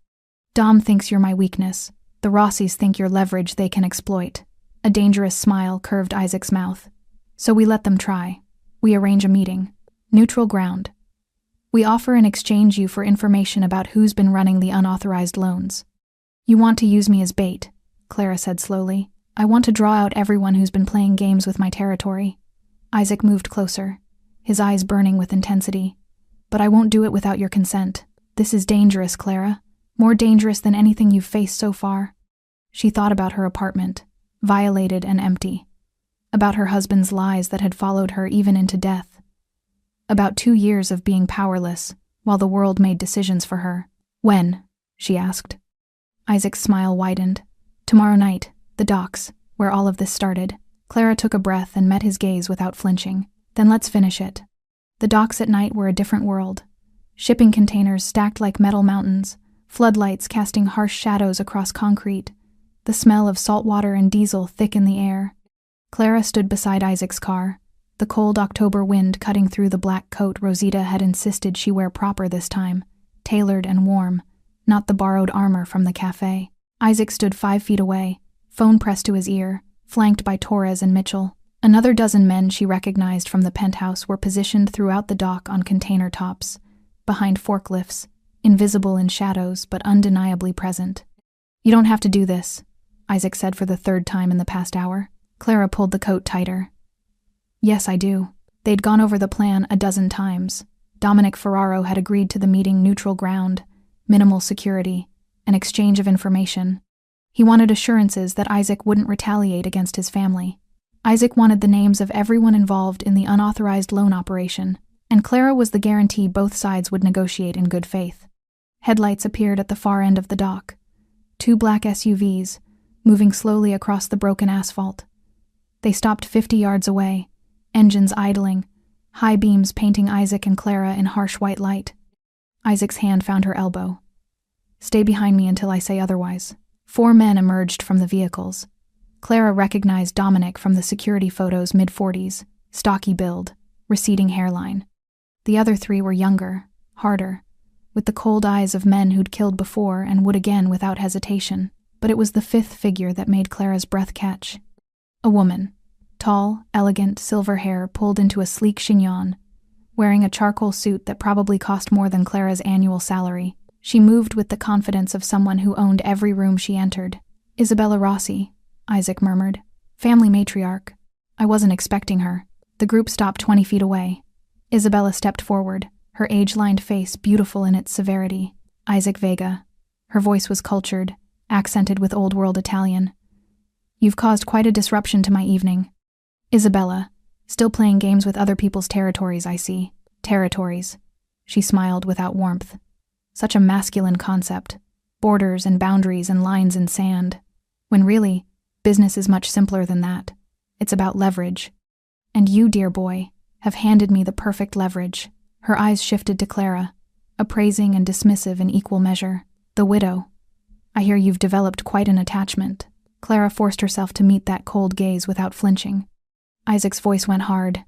Dom thinks you're my weakness. The Rossies think you're leverage they can exploit. A dangerous smile curved Isaac's mouth. So we let them try. We arrange a meeting. Neutral ground. We offer and exchange you for information about who's been running the unauthorized loans. You want to use me as bait, Clara said slowly. I want to draw out everyone who's been playing games with my territory. Isaac moved closer, his eyes burning with intensity. But I won't do it without your consent. This is dangerous, Clara. More dangerous than anything you've faced so far. She thought about her apartment, violated and empty. About her husband's lies that had followed her even into death. About 2 years of being powerless, while the world made decisions for her. When? She asked. Isaac's smile widened. Tomorrow night, the docks, where all of this started. Clara took a breath and met his gaze without flinching. Then let's finish it. The docks at night were a different world. Shipping containers stacked like metal mountains, floodlights casting harsh shadows across concrete, the smell of salt water and diesel thick in the air. Clara stood beside Isaac's car, the cold October wind cutting through the black coat Rosita had insisted she wear proper this time, tailored and warm, not the borrowed armor from the cafe. Isaac stood 5 feet away, phone pressed to his ear, flanked by Torres and Mitchell. Another dozen men she recognized from the penthouse were positioned throughout the dock on container tops, behind forklifts, invisible in shadows but undeniably present. You don't have to do this, Isaac said for the 3rd time in the past hour. Clara pulled the coat tighter. Yes, I do. They'd gone over the plan a dozen times. Dominic Ferraro had agreed to the meeting neutral ground, minimal security, an exchange of information. He wanted assurances that Isaac wouldn't retaliate against his family. Isaac wanted the names of everyone involved in the unauthorized loan operation, and Clara was the guarantee both sides would negotiate in good faith. Headlights appeared at the far end of the dock. 2 black SUVs, moving slowly across the broken asphalt. They stopped 50 yards away, engines idling, high beams painting Isaac and Clara in harsh white light. Isaac's hand found her elbow. Stay behind me until I say otherwise. 4 men emerged from the vehicles. Clara recognized Dominic from the security photos, mid-40s, stocky build, receding hairline. The other 3 were younger, harder, with the cold eyes of men who'd killed before and would again without hesitation. But it was the fifth figure that made Clara's breath catch. A woman, tall, elegant, silver hair pulled into a sleek chignon, wearing a charcoal suit that probably cost more than Clara's annual salary. She moved with the confidence of someone who owned every room she entered. "Isabella Rossi," Isaac murmured. "Family matriarch. I wasn't expecting her." The group stopped 20 feet away. Isabella stepped forward, her age-lined face beautiful in its severity. "Isaac Vega." Her voice was cultured, accented with old-world Italian. "You've caused quite a disruption to my evening." "Isabella, still playing games with other people's territories, I see." "Territories." She smiled without warmth. Such a masculine concept. Borders and boundaries and lines in sand. When really, business is much simpler than that. It's about leverage. And you, dear boy, have handed me the perfect leverage. Her eyes shifted to Clara, appraising and dismissive in equal measure. "The widow. I hear you've developed quite an attachment." Clara forced herself to meet that cold gaze without flinching. Isaac's voice went hard.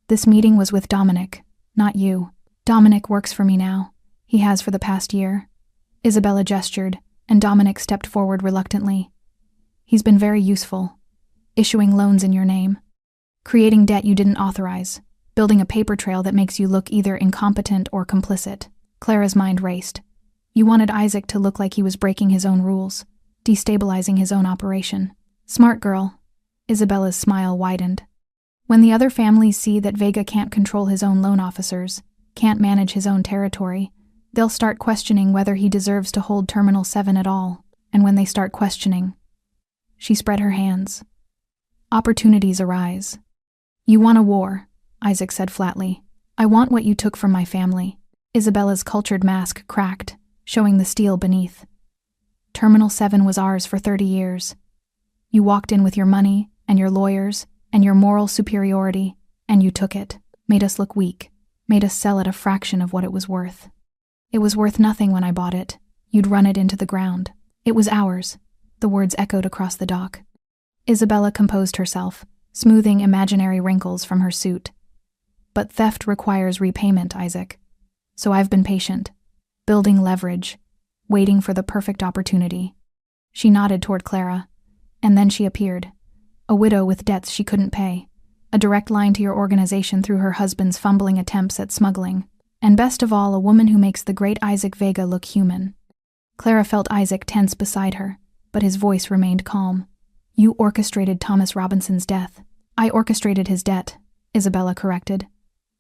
"This meeting was with Dominic, not you. Dominic works for me now. He has for the past year." Isabella gestured, and Dominic stepped forward reluctantly. "He's been very useful. Issuing loans in your name. Creating debt you didn't authorize. Building a paper trail that makes you look either incompetent or complicit." Clara's mind raced. You wanted Isaac to look like he was breaking his own rules, destabilizing his own operation. "Smart girl." Isabella's smile widened. "When the other families see that Vega can't control his own loan officers, can't manage his own territory, they'll start questioning whether he deserves to hold Terminal 7 at all. And when they start questioning..." She spread her hands. "Opportunities arise." "You want a war," Isaac said flatly. "I want what you took from my family." Isabella's cultured mask cracked, showing the steel beneath. "Terminal 7 was ours for 30 years. You walked in with your money, and your lawyers, and your moral superiority, and you took it. Made us look weak. Made us sell at a fraction of what it was worth. It was worth nothing when I bought it. You'd run it into the ground. It was ours." The words echoed across the dock. Isabella composed herself, smoothing imaginary wrinkles from her suit. "But theft requires repayment, Isaac. So I've been patient, building leverage, waiting for the perfect opportunity." She nodded toward Clara, and then she appeared. A widow with debts she couldn't pay. A direct line to your organization through her husband's fumbling attempts at smuggling. And best of all, a woman who makes the great Isaac Vega look human. Clara felt Isaac tense beside her, but his voice remained calm. "You orchestrated Thomas Robinson's death." "I orchestrated his debt," Isabella corrected.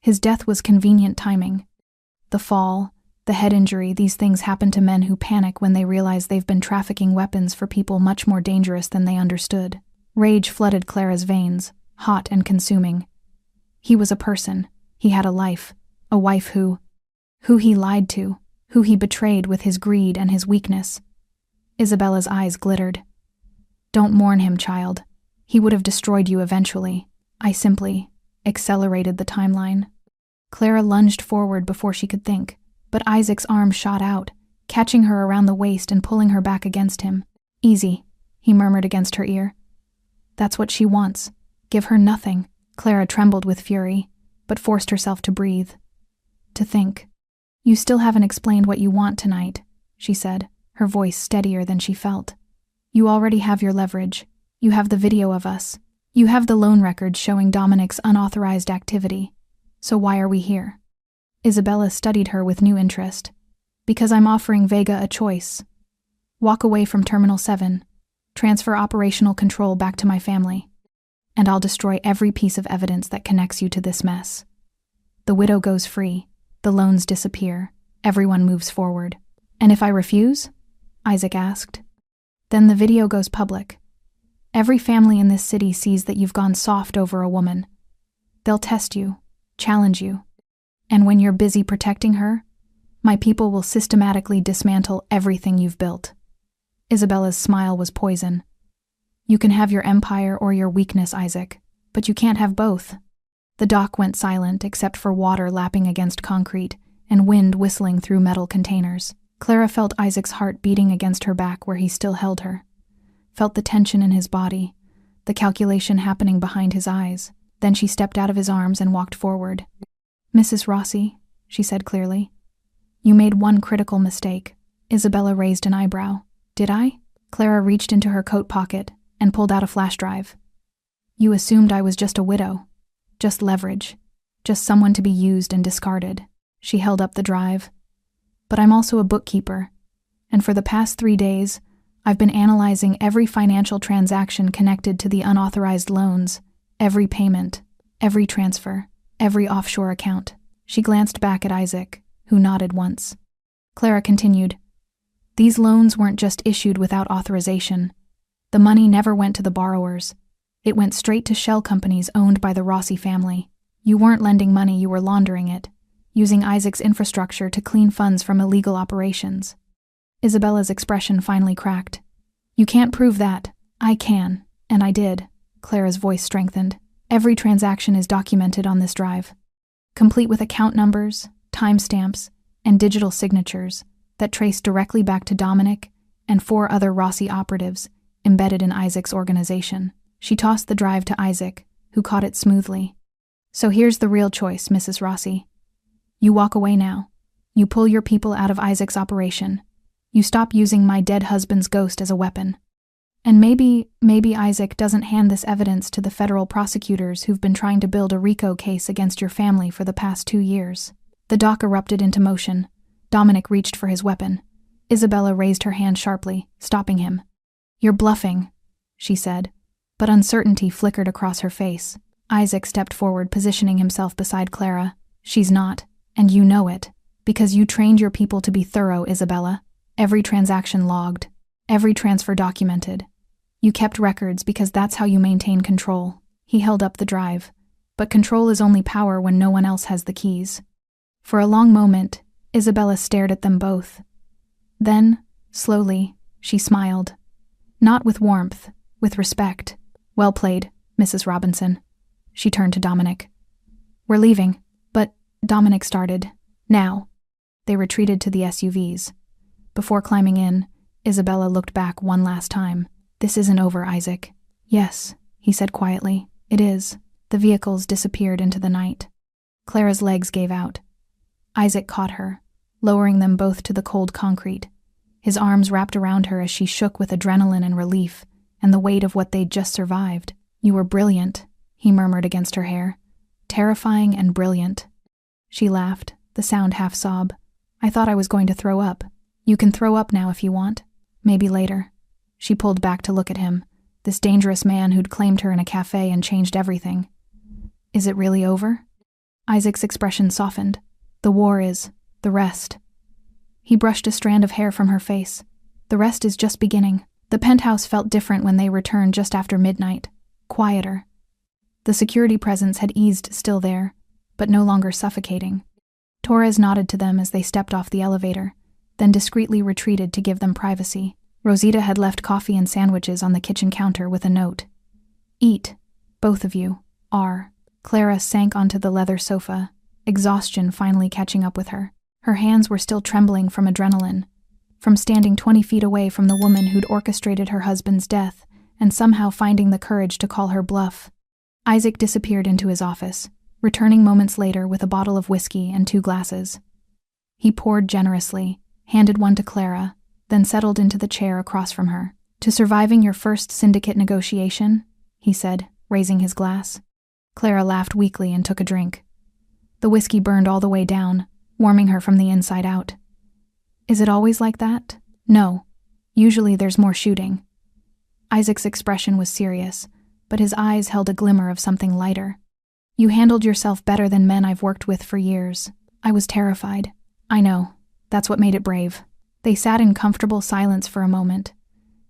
"His death was convenient timing. The fall, the head injury, these things happen to men who panic when they realize they've been trafficking weapons for people much more dangerous than they understood." Rage flooded Clara's veins, hot and consuming. He was a person. He had a life. A wife who he lied to, who he betrayed with his greed and his weakness. Isabella's eyes glittered. "Don't mourn him, child. He would have destroyed you eventually. I simply accelerated the timeline." Clara lunged forward before she could think, but Isaac's arm shot out, catching her around the waist and pulling her back against him. "Easy," he murmured against her ear. "That's what she wants. Give her nothing." Clara trembled with fury, but forced herself to breathe. To think. "You still haven't explained what you want tonight," she said, her voice steadier than she felt. "You already have your leverage. You have the video of us. You have the loan records showing Dominic's unauthorized activity. So why are we here?" Isabella studied her with new interest. "Because I'm offering Vega a choice. Walk away from Terminal 7. Transfer operational control back to my family. And I'll destroy every piece of evidence that connects you to this mess. The widow goes free. The loans disappear. Everyone moves forward. And if I refuse?" Isaac asked. "Then the video goes public. Every family in this city sees that you've gone soft over a woman. They'll test you, challenge you. And when you're busy protecting her, my people will systematically dismantle everything you've built." Isabella's smile was poison. "You can have your empire or your weakness, Isaac, but you can't have both." The dock went silent except for water lapping against concrete and wind whistling through metal containers. Clara felt Isaac's heart beating against her back where he still held her. Felt the tension in his body, the calculation happening behind his eyes. Then she stepped out of his arms and walked forward. "Mrs. Rossi," she said clearly, You made one critical mistake. Isabella raised an eyebrow. Did I? Clara reached into her coat pocket and pulled out a flash drive. You assumed I was just a widow. Just leverage. Just someone to be used and discarded. She held up the drive. But I'm also a bookkeeper, and for the past 3 days, I've been analyzing every financial transaction connected to the unauthorized loans, every payment, every transfer, every offshore account. She glanced back at Isaac, who nodded once. Clara continued, These loans weren't just issued without authorization. The money never went to the borrowers. It went straight to shell companies owned by the Rossi family. You weren't lending money, you were laundering it, using Isaac's infrastructure to clean funds from illegal operations. Isabella's expression finally cracked. You can't prove that. I can, and I did. Clara's voice strengthened. Every transaction is documented on this drive, complete with account numbers, timestamps, and digital signatures that trace directly back to Dominic and 4 other Rossi operatives embedded in Isaac's organization. She tossed the drive to Isaac, who caught it smoothly. So here's the real choice, Mrs. Rossi. You walk away now. You pull your people out of Isaac's operation. You stop using my dead husband's ghost as a weapon. And maybe Isaac doesn't hand this evidence to the federal prosecutors who've been trying to build a RICO case against your family for the past 2 years. The dock erupted into motion. Dominic reached for his weapon. Isabella raised her hand sharply, stopping him. You're bluffing, she said, but uncertainty flickered across her face. Isaac stepped forward, positioning himself beside Clara. She's not, and you know it, because you trained your people to be thorough, Isabella. Every transaction logged, every transfer documented. You kept records because that's how you maintain control. He held up the drive, but control is only power when no one else has the keys. For a long moment, Isabella stared at them both. Then, slowly, she smiled. Not with warmth, with respect. Well played, Mrs. Robinson. She turned to Dominic. We're leaving, but, Dominic started. Now. They retreated to the SUVs. Before climbing in, Isabella looked back one last time. This isn't over, Isaac. Yes, he said quietly. It is. The vehicles disappeared into the night. Clara's legs gave out. Isaac caught her, lowering them both to the cold concrete. His arms wrapped around her as she shook with adrenaline and relief, and the weight of what they'd just survived. You were brilliant, he murmured against her hair. Terrifying and brilliant. She laughed, the sound half-sob. I thought I was going to throw up. You can throw up now if you want. Maybe later. She pulled back to look at him, this dangerous man who'd claimed her in a cafe and changed everything. Is it really over? Isaac's expression softened. The war is. The rest. He brushed a strand of hair from her face. The rest is just beginning. The penthouse felt different when they returned just after midnight. Quieter. The security presence had eased still there, but no longer suffocating. Torres nodded to them as they stepped off the elevator, then discreetly retreated to give them privacy. Rosita had left coffee and sandwiches on the kitchen counter with a note. Eat, both of you. R. Clara sank onto the leather sofa, exhaustion finally catching up with her. Her hands were still trembling from adrenaline, from standing 20 feet away from the woman who'd orchestrated her husband's death and somehow finding the courage to call her bluff. Isaac disappeared into his office, returning moments later with a bottle of whiskey and 2 glasses. He poured generously, handed one to Clara, then settled into the chair across from her. To surviving your first syndicate negotiation, he said, raising his glass. Clara laughed weakly and took a drink. The whiskey burned all the way down, warming her from the inside out. Is it always like that? No. Usually there's more shooting. Isaac's expression was serious, but his eyes held a glimmer of something lighter. You handled yourself better than men I've worked with for years. I was terrified. I know. That's what made it brave. They sat in comfortable silence for a moment,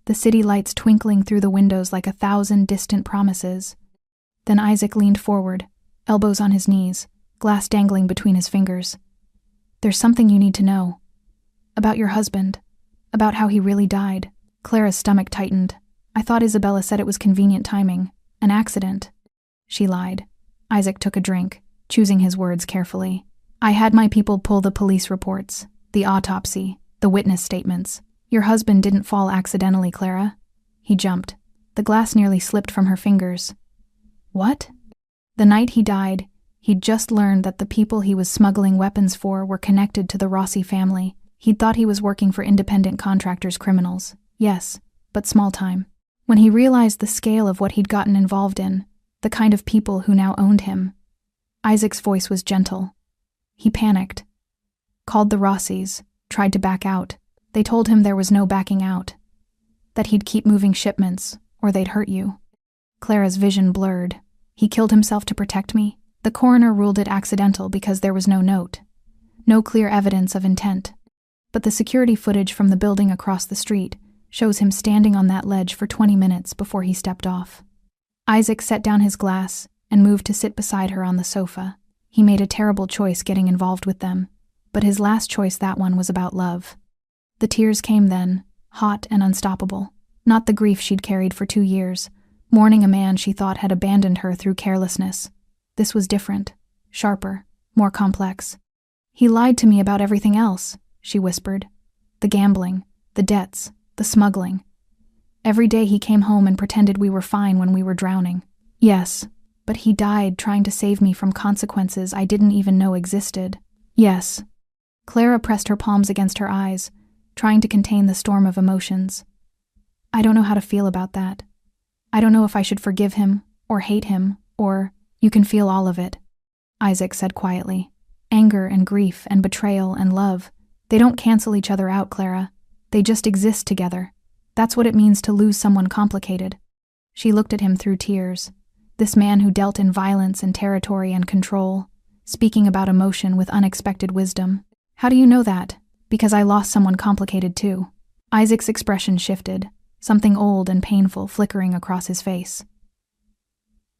the city lights twinkling through the windows like 1,000 distant promises. Then Isaac leaned forward, elbows on his knees, glass dangling between his fingers. There's something you need to know. About your husband. About how he really died. Clara's stomach tightened. I thought Isabella said it was convenient timing. An accident. She lied. Isaac took a drink, choosing his words carefully. I had my people pull the police reports, the autopsy, the witness statements. Your husband didn't fall accidentally, Clara. He jumped. The glass nearly slipped from her fingers. What? The night he died, He'd just learned that the people he was smuggling weapons for were connected to the Rossi family. He'd thought he was working for independent contractors, criminals. Yes, but small time. When he realized the scale of what he'd gotten involved in, the kind of people who now owned him, Isaac's voice was gentle. He panicked. Called the Rossis, tried to back out. They told him there was no backing out. That he'd keep moving shipments, or they'd hurt you. Clara's vision blurred. He killed himself to protect me? The coroner ruled it accidental because there was no note. No clear evidence of intent. But the security footage from the building across the street shows him standing on that ledge for 20 minutes before he stepped off. Isaac set down his glass and moved to sit beside her on the sofa. He made a terrible choice getting involved with them, but his last choice, that one, was about love. The tears came then, hot and unstoppable. Not the grief she'd carried for 2 years, mourning a man she thought had abandoned her through carelessness. This was different, sharper, more complex. He lied to me about everything else, she whispered. The gambling, the debts, the smuggling. Every day he came home and pretended we were fine when we were drowning. Yes, but he died trying to save me from consequences I didn't even know existed. Yes. Clara pressed her palms against her eyes, trying to contain the storm of emotions. I don't know how to feel about that. I don't know if I should forgive him, or hate him, or... You can feel all of it, Isaac said quietly. Anger and grief and betrayal and love. They don't cancel each other out, Clara. They just exist together. That's what it means to lose someone complicated. She looked at him through tears. This man who dealt in violence and territory and control, speaking about emotion with unexpected wisdom. How do you know that? Because I lost someone complicated too. Isaac's expression shifted, something old and painful flickering across his face.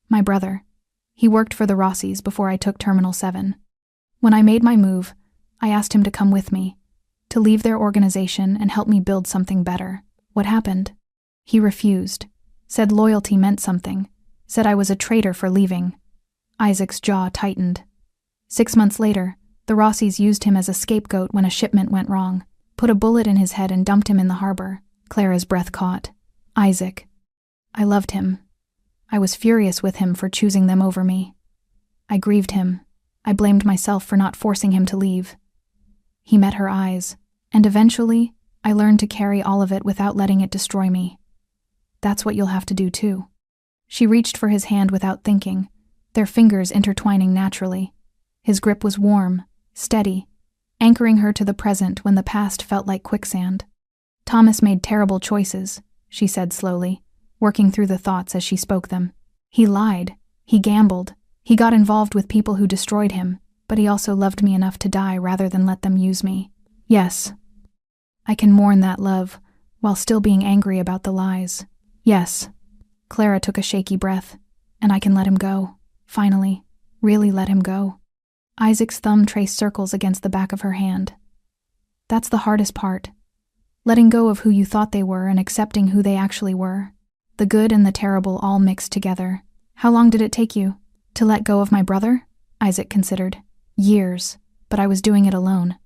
My brother. He worked for the Rossis before I took Terminal 7. When I made my move, I asked him to come with me, to leave their organization and help me build something better. What happened? He refused, said loyalty meant something, said I was a traitor for leaving. Isaac's jaw tightened. 6 months later, the Rossis used him as a scapegoat when a shipment went wrong, put a bullet in his head and dumped him in the harbor. Clara's breath caught. Isaac. I loved him. I was furious with him for choosing them over me. I grieved him. I blamed myself for not forcing him to leave. He met her eyes, and eventually, I learned to carry all of it without letting it destroy me. That's what you'll have to do too. She reached for his hand without thinking, their fingers intertwining naturally. His grip was warm, steady, anchoring her to the present when the past felt like quicksand. Thomas made terrible choices, she said slowly, working through the thoughts as she spoke them. He lied. He gambled. He got involved with people who destroyed him, but he also loved me enough to die rather than let them use me. Yes. I can mourn that love, while still being angry about the lies. Yes. Clara took a shaky breath, and I can let him go. Finally. Really let him go. Isaac's thumb traced circles against the back of her hand. That's the hardest part. Letting go of who you thought they were and accepting who they actually were. The good and the terrible all mixed together. How long did it take you? To let go of my brother? Isaac considered. Years, but I was doing it alone.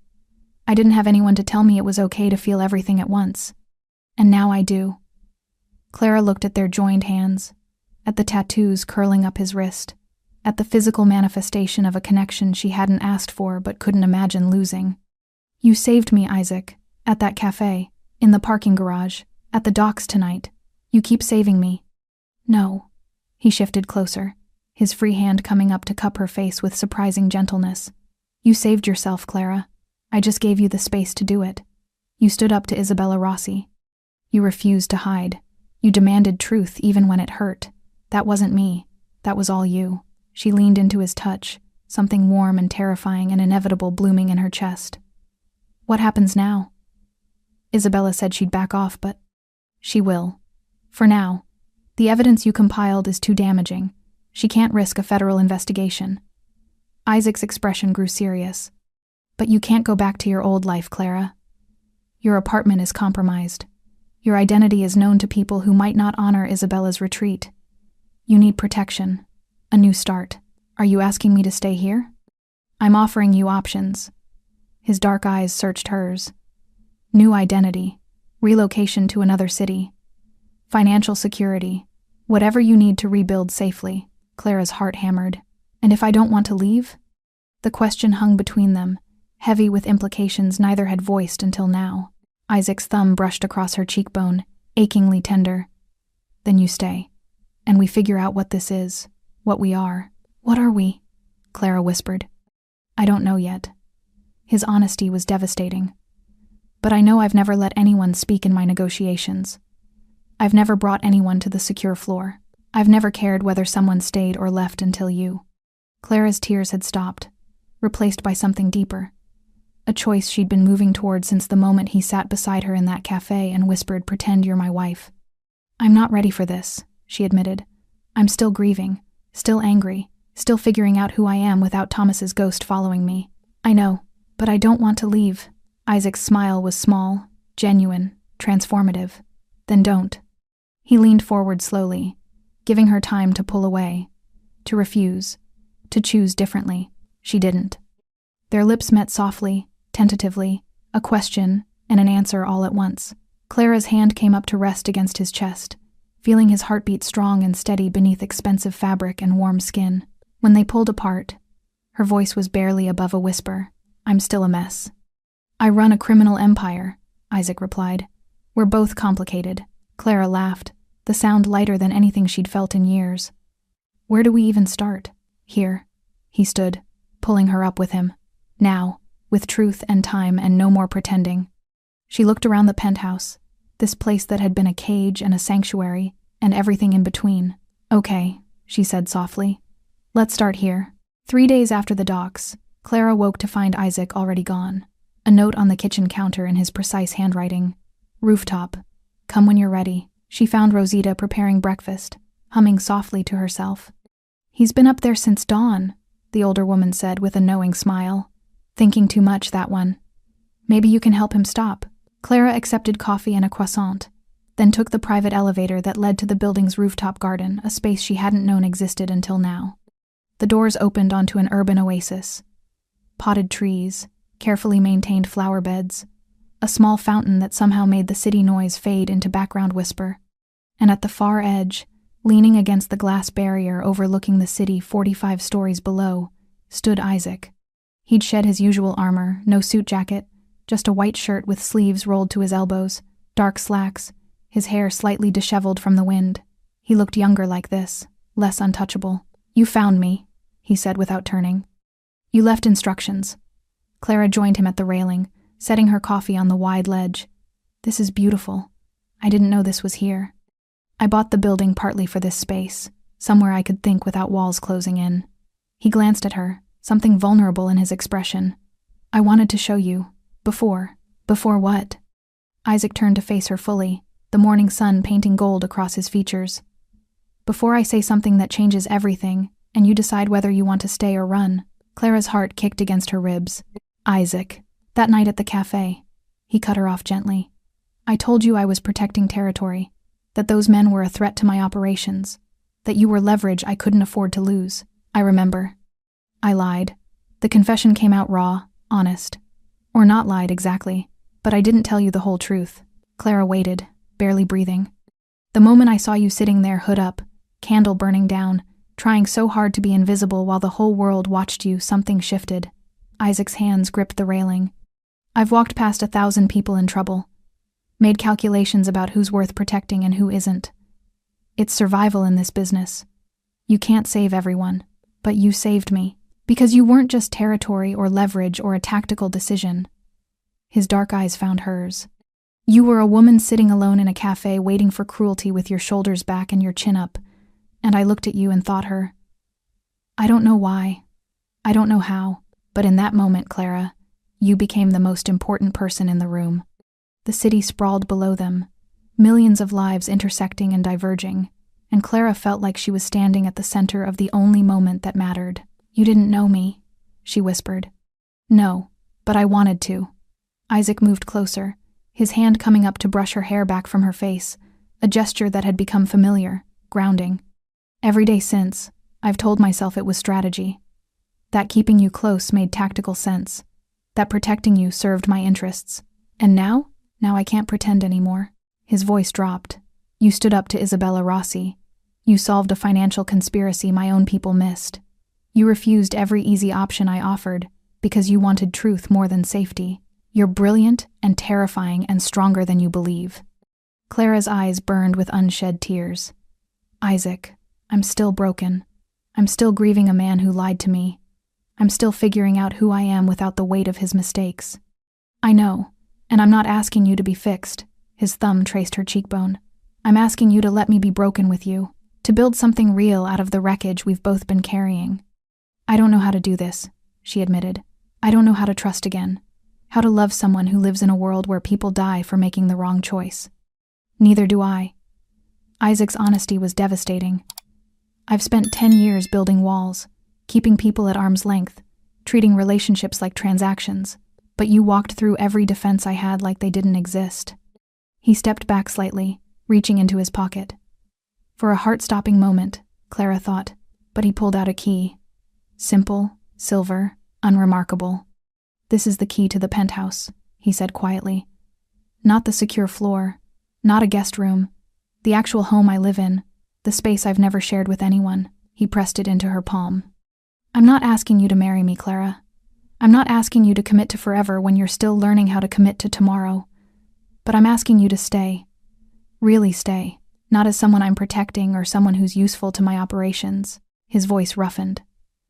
I didn't have anyone to tell me it was okay to feel everything at once. And now I do. Clara looked at their joined hands, at the tattoos curling up his wrist, at the physical manifestation of a connection she hadn't asked for but couldn't imagine losing. You saved me, Isaac, at that cafe, in the parking garage, at the docks tonight. You keep saving me. No. He shifted closer, his free hand coming up to cup her face with surprising gentleness. You saved yourself, Clara. I just gave you the space to do it. You stood up to Isabella Rossi. You refused to hide. You demanded truth even when it hurt. That wasn't me. That was all you. She leaned into his touch, something warm and terrifying and inevitable blooming in her chest. What happens now? Isabella said she'd back off, but she will. For now. The evidence you compiled is too damaging. She can't risk a federal investigation. Isaac's expression grew serious. But you can't go back to your old life, Clara. Your apartment is compromised. Your identity is known to people who might not honor Isabella's retreat. You need protection. A new start. Are you asking me to stay here? I'm offering you options. His dark eyes searched hers. New identity. Relocation to another city. Financial security. Whatever you need to rebuild safely. Clara's heart hammered. And if I don't want to leave? The question hung between them, heavy with implications neither had voiced until now. Isaac's thumb brushed across her cheekbone, achingly tender. Then you stay. And we figure out what this is, what we are. What are we? Clara whispered. I don't know yet. His honesty was devastating. But I know I've never let anyone speak in my negotiations. I've never brought anyone to the secure floor. I've never cared whether someone stayed or left until you. Clara's tears had stopped, replaced by something deeper. A choice she'd been moving toward since the moment he sat beside her in that cafe and whispered, "Pretend you're my wife." I'm not ready for this, she admitted. I'm still grieving, still angry, still figuring out who I am without Thomas's ghost following me. I know, but I don't want to leave. Isaac's smile was small, genuine, transformative. Then don't. He leaned forward slowly, giving her time to pull away, to refuse, to choose differently. She didn't. Their lips met softly, tentatively, a question and an answer all at once. Clara's hand came up to rest against his chest, feeling his heartbeat strong and steady beneath expensive fabric and warm skin. When they pulled apart, her voice was barely above a whisper. I'm still a mess. I run a criminal empire, Isaac replied. We're both complicated. Clara laughed, the sound lighter than anything she'd felt in years. Where do we even start? Here. He stood, pulling her up with him. Now, with truth and time and no more pretending. She looked around the penthouse, this place that had been a cage and a sanctuary, and everything in between. Okay, she said softly. Let's start here. 3 days after the docks, Clara woke to find Isaac already gone. A note on the kitchen counter in his precise handwriting. Rooftop. Come when you're ready. She found Rosita preparing breakfast, humming softly to herself. He's been up there since dawn, the older woman said with a knowing smile. Thinking too much, that one. Maybe you can help him stop. Clara accepted coffee and a croissant, then took the private elevator that led to the building's rooftop garden, a space she hadn't known existed until now. The doors opened onto an urban oasis. Potted trees, carefully maintained flower beds, a small fountain that somehow made the city noise fade into background whisper. And at the far edge, leaning against the glass barrier overlooking the city 45 stories below, stood Isaac. He'd shed his usual armor, no suit jacket, just a white shirt with sleeves rolled to his elbows, dark slacks, his hair slightly disheveled from the wind. He looked younger like this, less untouchable. You found me, he said without turning. You left instructions. Clara joined him at the railing, setting her coffee on the wide ledge. This is beautiful. I didn't know this was here. I bought the building partly for this space, somewhere I could think without walls closing in. He glanced at her, something vulnerable in his expression. I wanted to show you. Before what? Isaac turned to face her fully, the morning sun painting gold across his features. Before I say something that changes everything, and you decide whether you want to stay or run. Clara's heart kicked against her ribs. Isaac. That night at the cafe. He cut her off gently. I told you I was protecting territory, that those men were a threat to my operations, that you were leverage I couldn't afford to lose. I remember. I lied. The confession came out raw, honest. Or not lied exactly, but I didn't tell you the whole truth. Clara waited, barely breathing. The moment I saw you sitting there hood up, candle burning down, trying so hard to be invisible while the whole world watched you, something shifted. Isaac's hands gripped the railing. I've walked past 1,000 people in trouble, made calculations about who's worth protecting and who isn't. It's survival in this business. You can't save everyone, but you saved me. Because you weren't just territory or leverage or a tactical decision. His dark eyes found hers. You were a woman sitting alone in a cafe waiting for cruelty with your shoulders back and your chin up, and I looked at you and thought her. I don't know why. I don't know how, but in that moment, Clara, you became the most important person in the room. The city sprawled below them, millions of lives intersecting and diverging, and Clara felt like she was standing at the center of the only moment that mattered. You didn't know me, she whispered. No, but I wanted to. Isaac moved closer, his hand coming up to brush her hair back from her face, a gesture that had become familiar, grounding. Every day since, I've told myself it was strategy. That keeping you close made tactical sense. That protecting you served my interests. And now I can't pretend anymore. His voice dropped. You stood up to Isabella Rossi. You solved a financial conspiracy my own people missed. You refused every easy option I offered because you wanted truth more than safety. You're brilliant and terrifying and stronger than you believe." Clara's eyes burned with unshed tears. "Isaac, I'm still broken. I'm still grieving a man who lied to me. I'm still figuring out who I am without the weight of his mistakes." "I know, and I'm not asking you to be fixed." His thumb traced her cheekbone. "I'm asking you to let me be broken with you, to build something real out of the wreckage we've both been carrying." "I don't know how to do this," she admitted. "I don't know how to trust again. How to love someone who lives in a world where people die for making the wrong choice." "Neither do I." Isaac's honesty was devastating. "I've spent 10 years building walls, keeping people at arm's length, treating relationships like transactions, but you walked through every defense I had like they didn't exist." He stepped back slightly, reaching into his pocket. For a heart-stopping moment, Clara thought, but he pulled out a key. Simple, silver, unremarkable. "This is the key to the penthouse," he said quietly. "Not the secure floor, not a guest room, the actual home I live in, the space I've never shared with anyone." He pressed it into her palm. "I'm not asking you to marry me, Clara. I'm not asking you to commit to forever when you're still learning how to commit to tomorrow. But I'm asking you to stay. Really stay. Not as someone I'm protecting or someone who's useful to my operations." His voice roughened.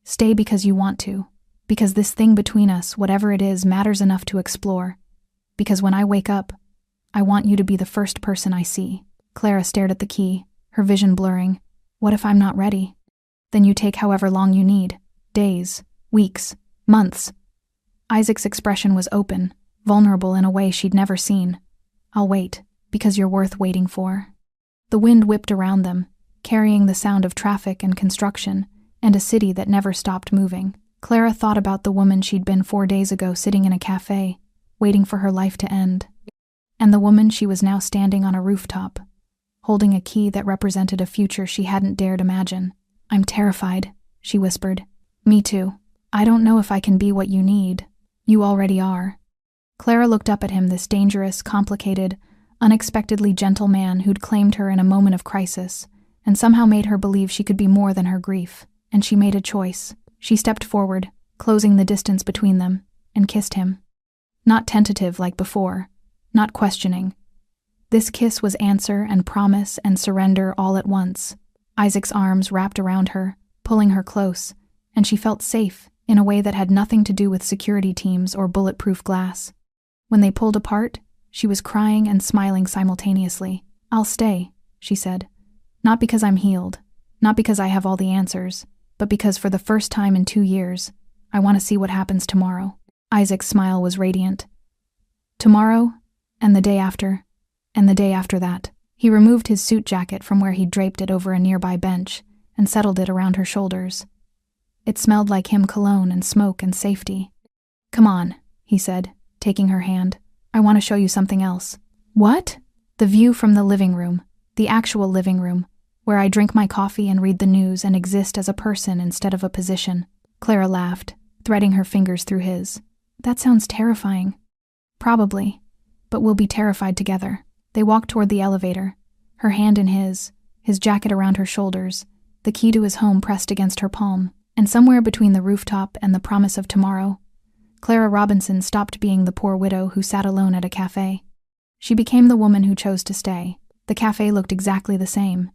"Stay because you want to. Because this thing between us, whatever it is, matters enough to explore. Because when I wake up, I want you to be the first person I see." Clara stared at the key, her vision blurring. "What if I'm not ready?" "Then you take however long you need. Days, weeks, months." Isaac's expression was open, vulnerable in a way she'd never seen. "I'll wait, because you're worth waiting for." The wind whipped around them, carrying the sound of traffic and construction, and a city that never stopped moving. Clara thought about the woman she'd been 4 days ago sitting in a cafe, waiting for her life to end. And the woman she was now standing on a rooftop, holding a key that represented a future she hadn't dared imagine. "I'm terrified," she whispered. "Me too. I don't know if I can be what you need. You already are." Clara looked up at him, this dangerous, complicated, unexpectedly gentle man who'd claimed her in a moment of crisis, and somehow made her believe she could be more than her grief. And she made a choice. She stepped forward, closing the distance between them, and kissed him. Not tentative like before, not questioning. This kiss was answer and promise and surrender all at once. Isaac's arms wrapped around her, pulling her close, and she felt safe in a way that had nothing to do with security teams or bulletproof glass. When they pulled apart, she was crying and smiling simultaneously. "I'll stay," she said. "Not because I'm healed, not because I have all the answers, but because for the first time in 2 years, I want to see what happens tomorrow." Isaac's smile was radiant. "Tomorrow, and the day after, and the day after that." He removed his suit jacket from where he'd draped it over a nearby bench and settled it around her shoulders. It smelled like him cologne and smoke and safety. "Come on," he said, taking her hand. "I want to show you something else." "What?" "The view from the living room, the actual living room, where I drink my coffee and read the news and exist as a person instead of a position." Clara laughed, threading her fingers through his. "That sounds terrifying." "Probably, but we'll be terrified together." They walked toward the elevator, her hand in his jacket around her shoulders, the key to his home pressed against her palm, and somewhere between the rooftop and the promise of tomorrow, Clara Robinson stopped being the poor widow who sat alone at a cafe. She became the woman who chose to stay. The cafe looked exactly the same.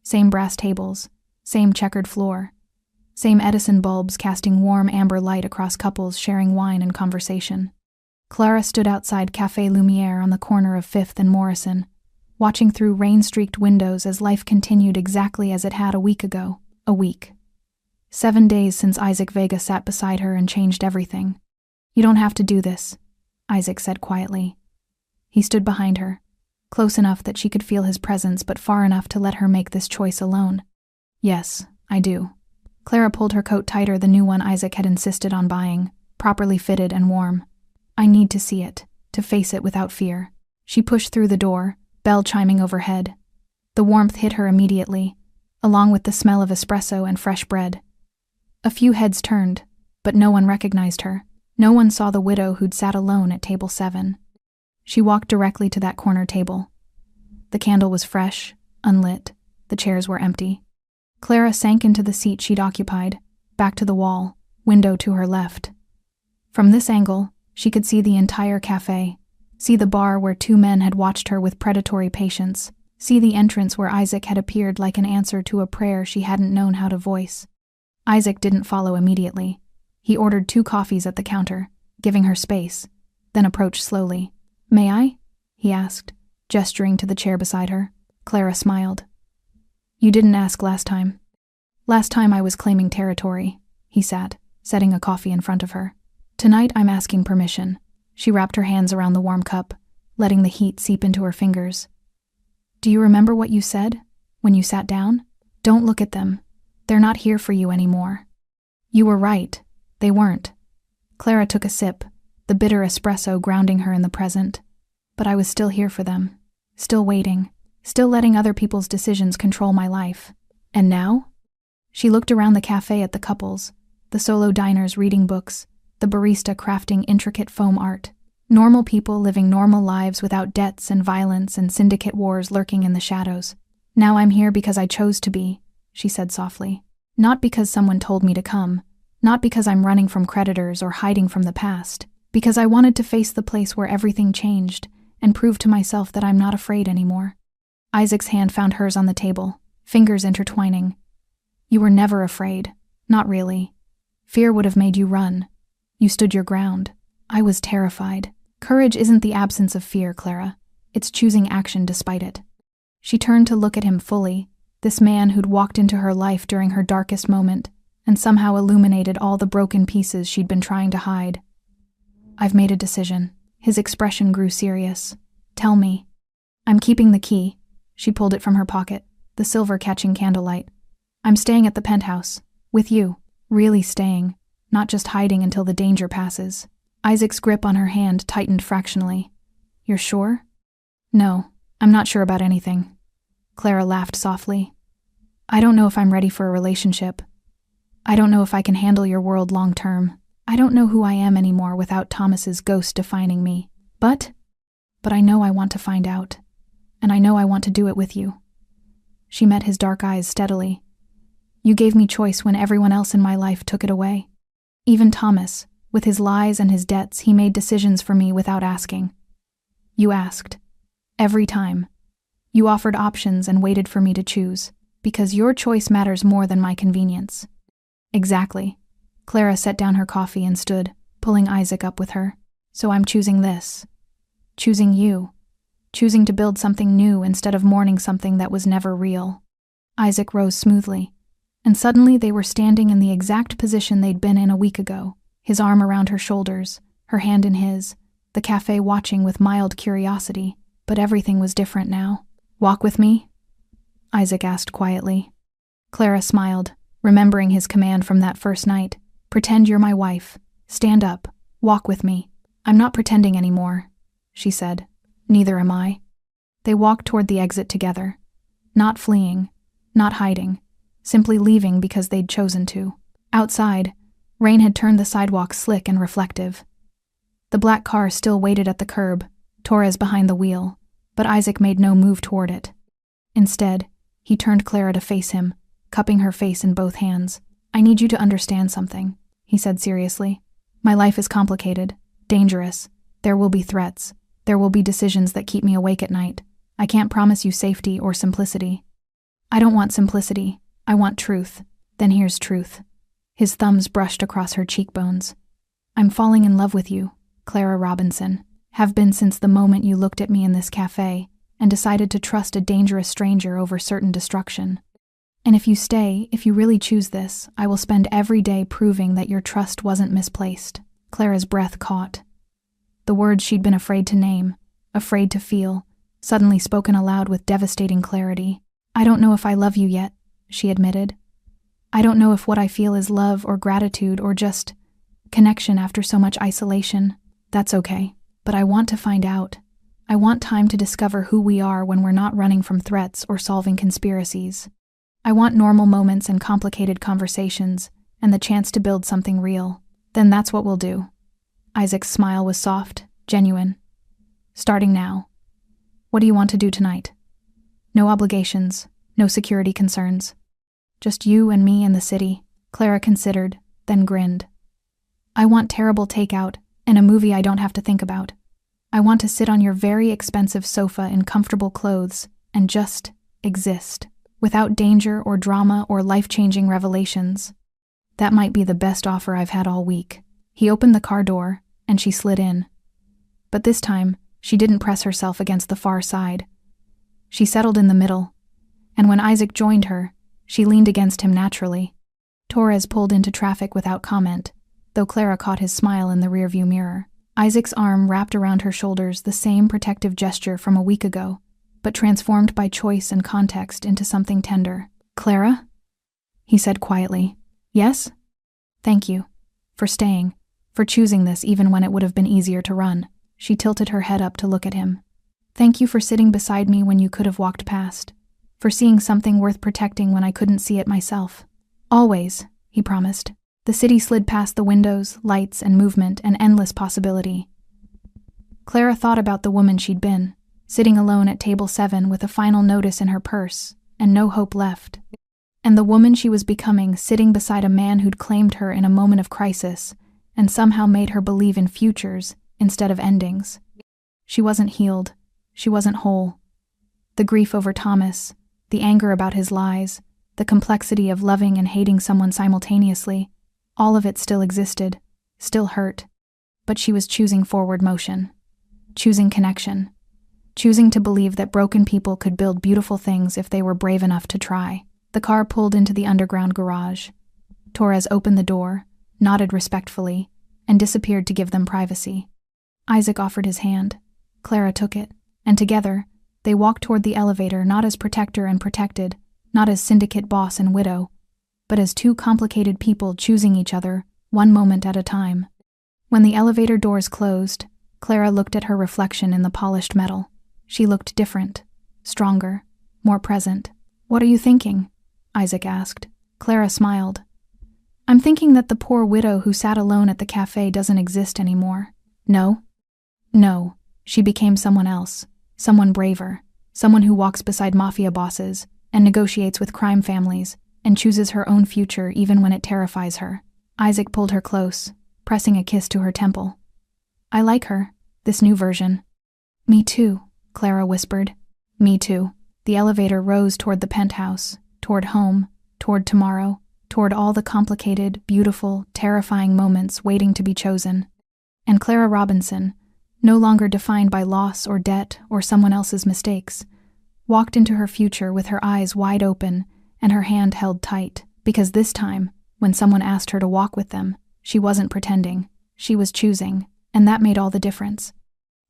Same brass tables, same checkered floor, same Edison bulbs casting warm amber light across couples sharing wine and conversation. Clara stood outside Café Lumière on the corner of 5th and Morrison, watching through rain-streaked windows as life continued exactly as it had a week ago. A week. 7 days since Isaac Vega sat beside her and changed everything. "You don't have to do this," Isaac said quietly. He stood behind her, close enough that she could feel his presence but far enough to let her make this choice alone. "Yes, I do." Clara pulled her coat tighter, the new one Isaac had insisted on buying, properly fitted and warm. "I need to see it, to face it without fear." She pushed through the door, bell chiming overhead. The warmth hit her immediately, along with the smell of espresso and fresh bread. A few heads turned, but no one recognized her. No one saw the widow who'd sat alone at table 7. She walked directly to that corner table. The candle was fresh, unlit. The chairs were empty. Clara sank into the seat she'd occupied, back to the wall, window to her left. From this angle, she could see the entire cafe, see the bar where two men had watched her with predatory patience, see the entrance where Isaac had appeared like an answer to a prayer she hadn't known how to voice. Isaac didn't follow immediately. He ordered 2 coffees at the counter, giving her space, then approached slowly. "May I?" he asked, gesturing to the chair beside her. Clara smiled. "You didn't ask last time." "Last time I was claiming territory," he sat, setting a coffee in front of her. "Tonight I'm asking permission." She wrapped her hands around the warm cup, letting the heat seep into her fingers. "Do you remember what you said when you sat down? Don't look at them. They're not here for you anymore." "You were right. They weren't." Clara took a sip, the bitter espresso grounding her in the present. "But I was still here for them, still waiting, still letting other people's decisions control my life. And now?" She looked around the cafe at the couples, the solo diners reading books, the barista crafting intricate foam art. Normal people living normal lives without debts and violence and syndicate wars lurking in the shadows. "Now I'm here because I chose to be," she said softly. "Not because someone told me to come, not because I'm running from creditors or hiding from the past, because I wanted to face the place where everything changed and prove to myself that I'm not afraid anymore." Isaac's hand found hers on the table, fingers intertwining. "You were never afraid. Not really. Fear would have made you run. You stood your ground. I was terrified. Courage isn't the absence of fear, Clara. It's choosing action despite it." She turned to look at him fully, this man who'd walked into her life during her darkest moment and somehow illuminated all the broken pieces she'd been trying to hide. "I've made a decision." His expression grew serious. "Tell me." "I'm keeping the key." She pulled it from her pocket, the silver catching candlelight. "I'm staying at the penthouse. With you. Really staying. Not just hiding until the danger passes." Isaac's grip on her hand tightened fractionally. "You're sure?" "No, I'm not sure about anything." Clara laughed softly. "I don't know if I'm ready for a relationship. I don't know if I can handle your world long term. I don't know who I am anymore without Thomas's ghost defining me. But I know I want to find out. And I know I want to do it with you." She met his dark eyes steadily. "You gave me choice when everyone else in my life took it away. Even Thomas, with his lies and his debts, he made decisions for me without asking. You asked. Every time. You offered options and waited for me to choose, because your choice matters more than my convenience." "Exactly." Clara set down her coffee and stood, pulling Isaac up with her. "So I'm choosing this. Choosing you. Choosing to build something new instead of mourning something that was never real." Isaac rose smoothly, and suddenly they were standing in the exact position they'd been in a week ago, his arm around her shoulders, her hand in his, the cafe watching with mild curiosity, but everything was different now. "Walk with me?" Isaac asked quietly. Clara smiled, remembering his command from that first night. "Pretend you're my wife. Stand up. Walk with me." "I'm not pretending anymore," she said. "Neither am I." They walked toward the exit together. Not fleeing, not hiding, simply leaving because they'd chosen to. Outside, rain had turned the sidewalk slick and reflective. The black car still waited at the curb, Torres behind the wheel, but Isaac made no move toward it. Instead, he turned Clara to face him, cupping her face in both hands. "I need you to understand something," he said seriously. "My life is complicated, dangerous. There will be threats. There will be decisions that keep me awake at night. I can't promise you safety or simplicity. I don't want simplicity. I want truth. Then here's truth." His thumbs brushed across her cheekbones. "I'm falling in love with you, Clara Robinson. Have been since the moment you looked at me in this cafe and decided to trust a dangerous stranger over certain destruction. And if you stay, if you really choose this, I will spend every day proving that your trust wasn't misplaced." Clara's breath caught. The words she'd been afraid to name, afraid to feel, suddenly spoken aloud with devastating clarity. "I don't know if I love you yet," she admitted. "I don't know if what I feel is love or gratitude or just connection after so much isolation. That's okay. But I want to find out. I want time to discover who we are when we're not running from threats or solving conspiracies. I want normal moments and complicated conversations and the chance to build something real. Then that's what we'll do." Isaac's smile was soft, genuine. "Starting now. What do you want to do tonight? No obligations, no security concerns. Just you and me in the city. Clara considered, then grinned. I want terrible takeout and a movie I don't have to think about. I want to sit on your very expensive sofa in comfortable clothes and just exist, without danger or drama or life-changing revelations. That might be the best offer I've had all week. He opened the car door, and she slid in. But this time, she didn't press herself against the far side. She settled in the middle, and when Isaac joined her, she leaned against him naturally. Torres pulled into traffic without comment, though Clara caught his smile in the rearview mirror. Isaac's arm wrapped around her shoulders, the same protective gesture from a week ago, but transformed by choice and context into something tender. Clara? He said quietly. Yes? Thank you. For staying. For choosing this even when it would have been easier to run. She tilted her head up to look at him. Thank you for sitting beside me when you could have walked past. For seeing something worth protecting when I couldn't see it myself. Always, he promised. The city slid past the windows, lights, and movement, and endless possibility. Clara thought about the woman she'd been, sitting alone at table 7 with a final notice in her purse, and no hope left. And the woman she was becoming, sitting beside a man who'd claimed her in a moment of crisis, and somehow made her believe in futures instead of endings. She wasn't healed. She wasn't whole. The grief over Thomas, the anger about his lies, the complexity of loving and hating someone simultaneously, all of it still existed, still hurt. But she was choosing forward motion, choosing connection, choosing to believe that broken people could build beautiful things if they were brave enough to try. The car pulled into the underground garage. Torres opened the door, nodded respectfully, and disappeared to give them privacy. Isaac offered his hand. Clara took it, and together, they walked toward the elevator, not as protector and protected, not as syndicate boss and widow, but as two complicated people choosing each other, one moment at a time. When the elevator doors closed, Clara looked at her reflection in the polished metal. She looked different, stronger, more present. What are you thinking? Isaac asked. Clara smiled. I'm thinking that the poor widow who sat alone at the cafe doesn't exist anymore. No? No. She became someone else, someone braver, someone who walks beside mafia bosses and negotiates with crime families and chooses her own future even when it terrifies her. Isaac pulled her close, pressing a kiss to her temple. I like her, this new version. Me too, Clara whispered. Me too. The elevator rose toward the penthouse, toward home, toward tomorrow, toward all the complicated, beautiful, terrifying moments waiting to be chosen. And Clara Robinson, no longer defined by loss or debt or someone else's mistakes, walked into her future with her eyes wide open and her hand held tight, because this time, when someone asked her to walk with them, she wasn't pretending, she was choosing, and that made all the difference.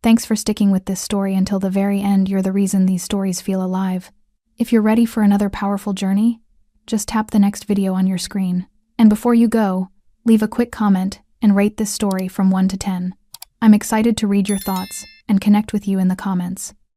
Thanks for sticking with this story until the very end. You're the reason these stories feel alive. If you're ready for another powerful journey, just tap the next video on your screen. And before you go, leave a quick comment and rate this story from 1 to 10. I'm excited to read your thoughts and connect with you in the comments.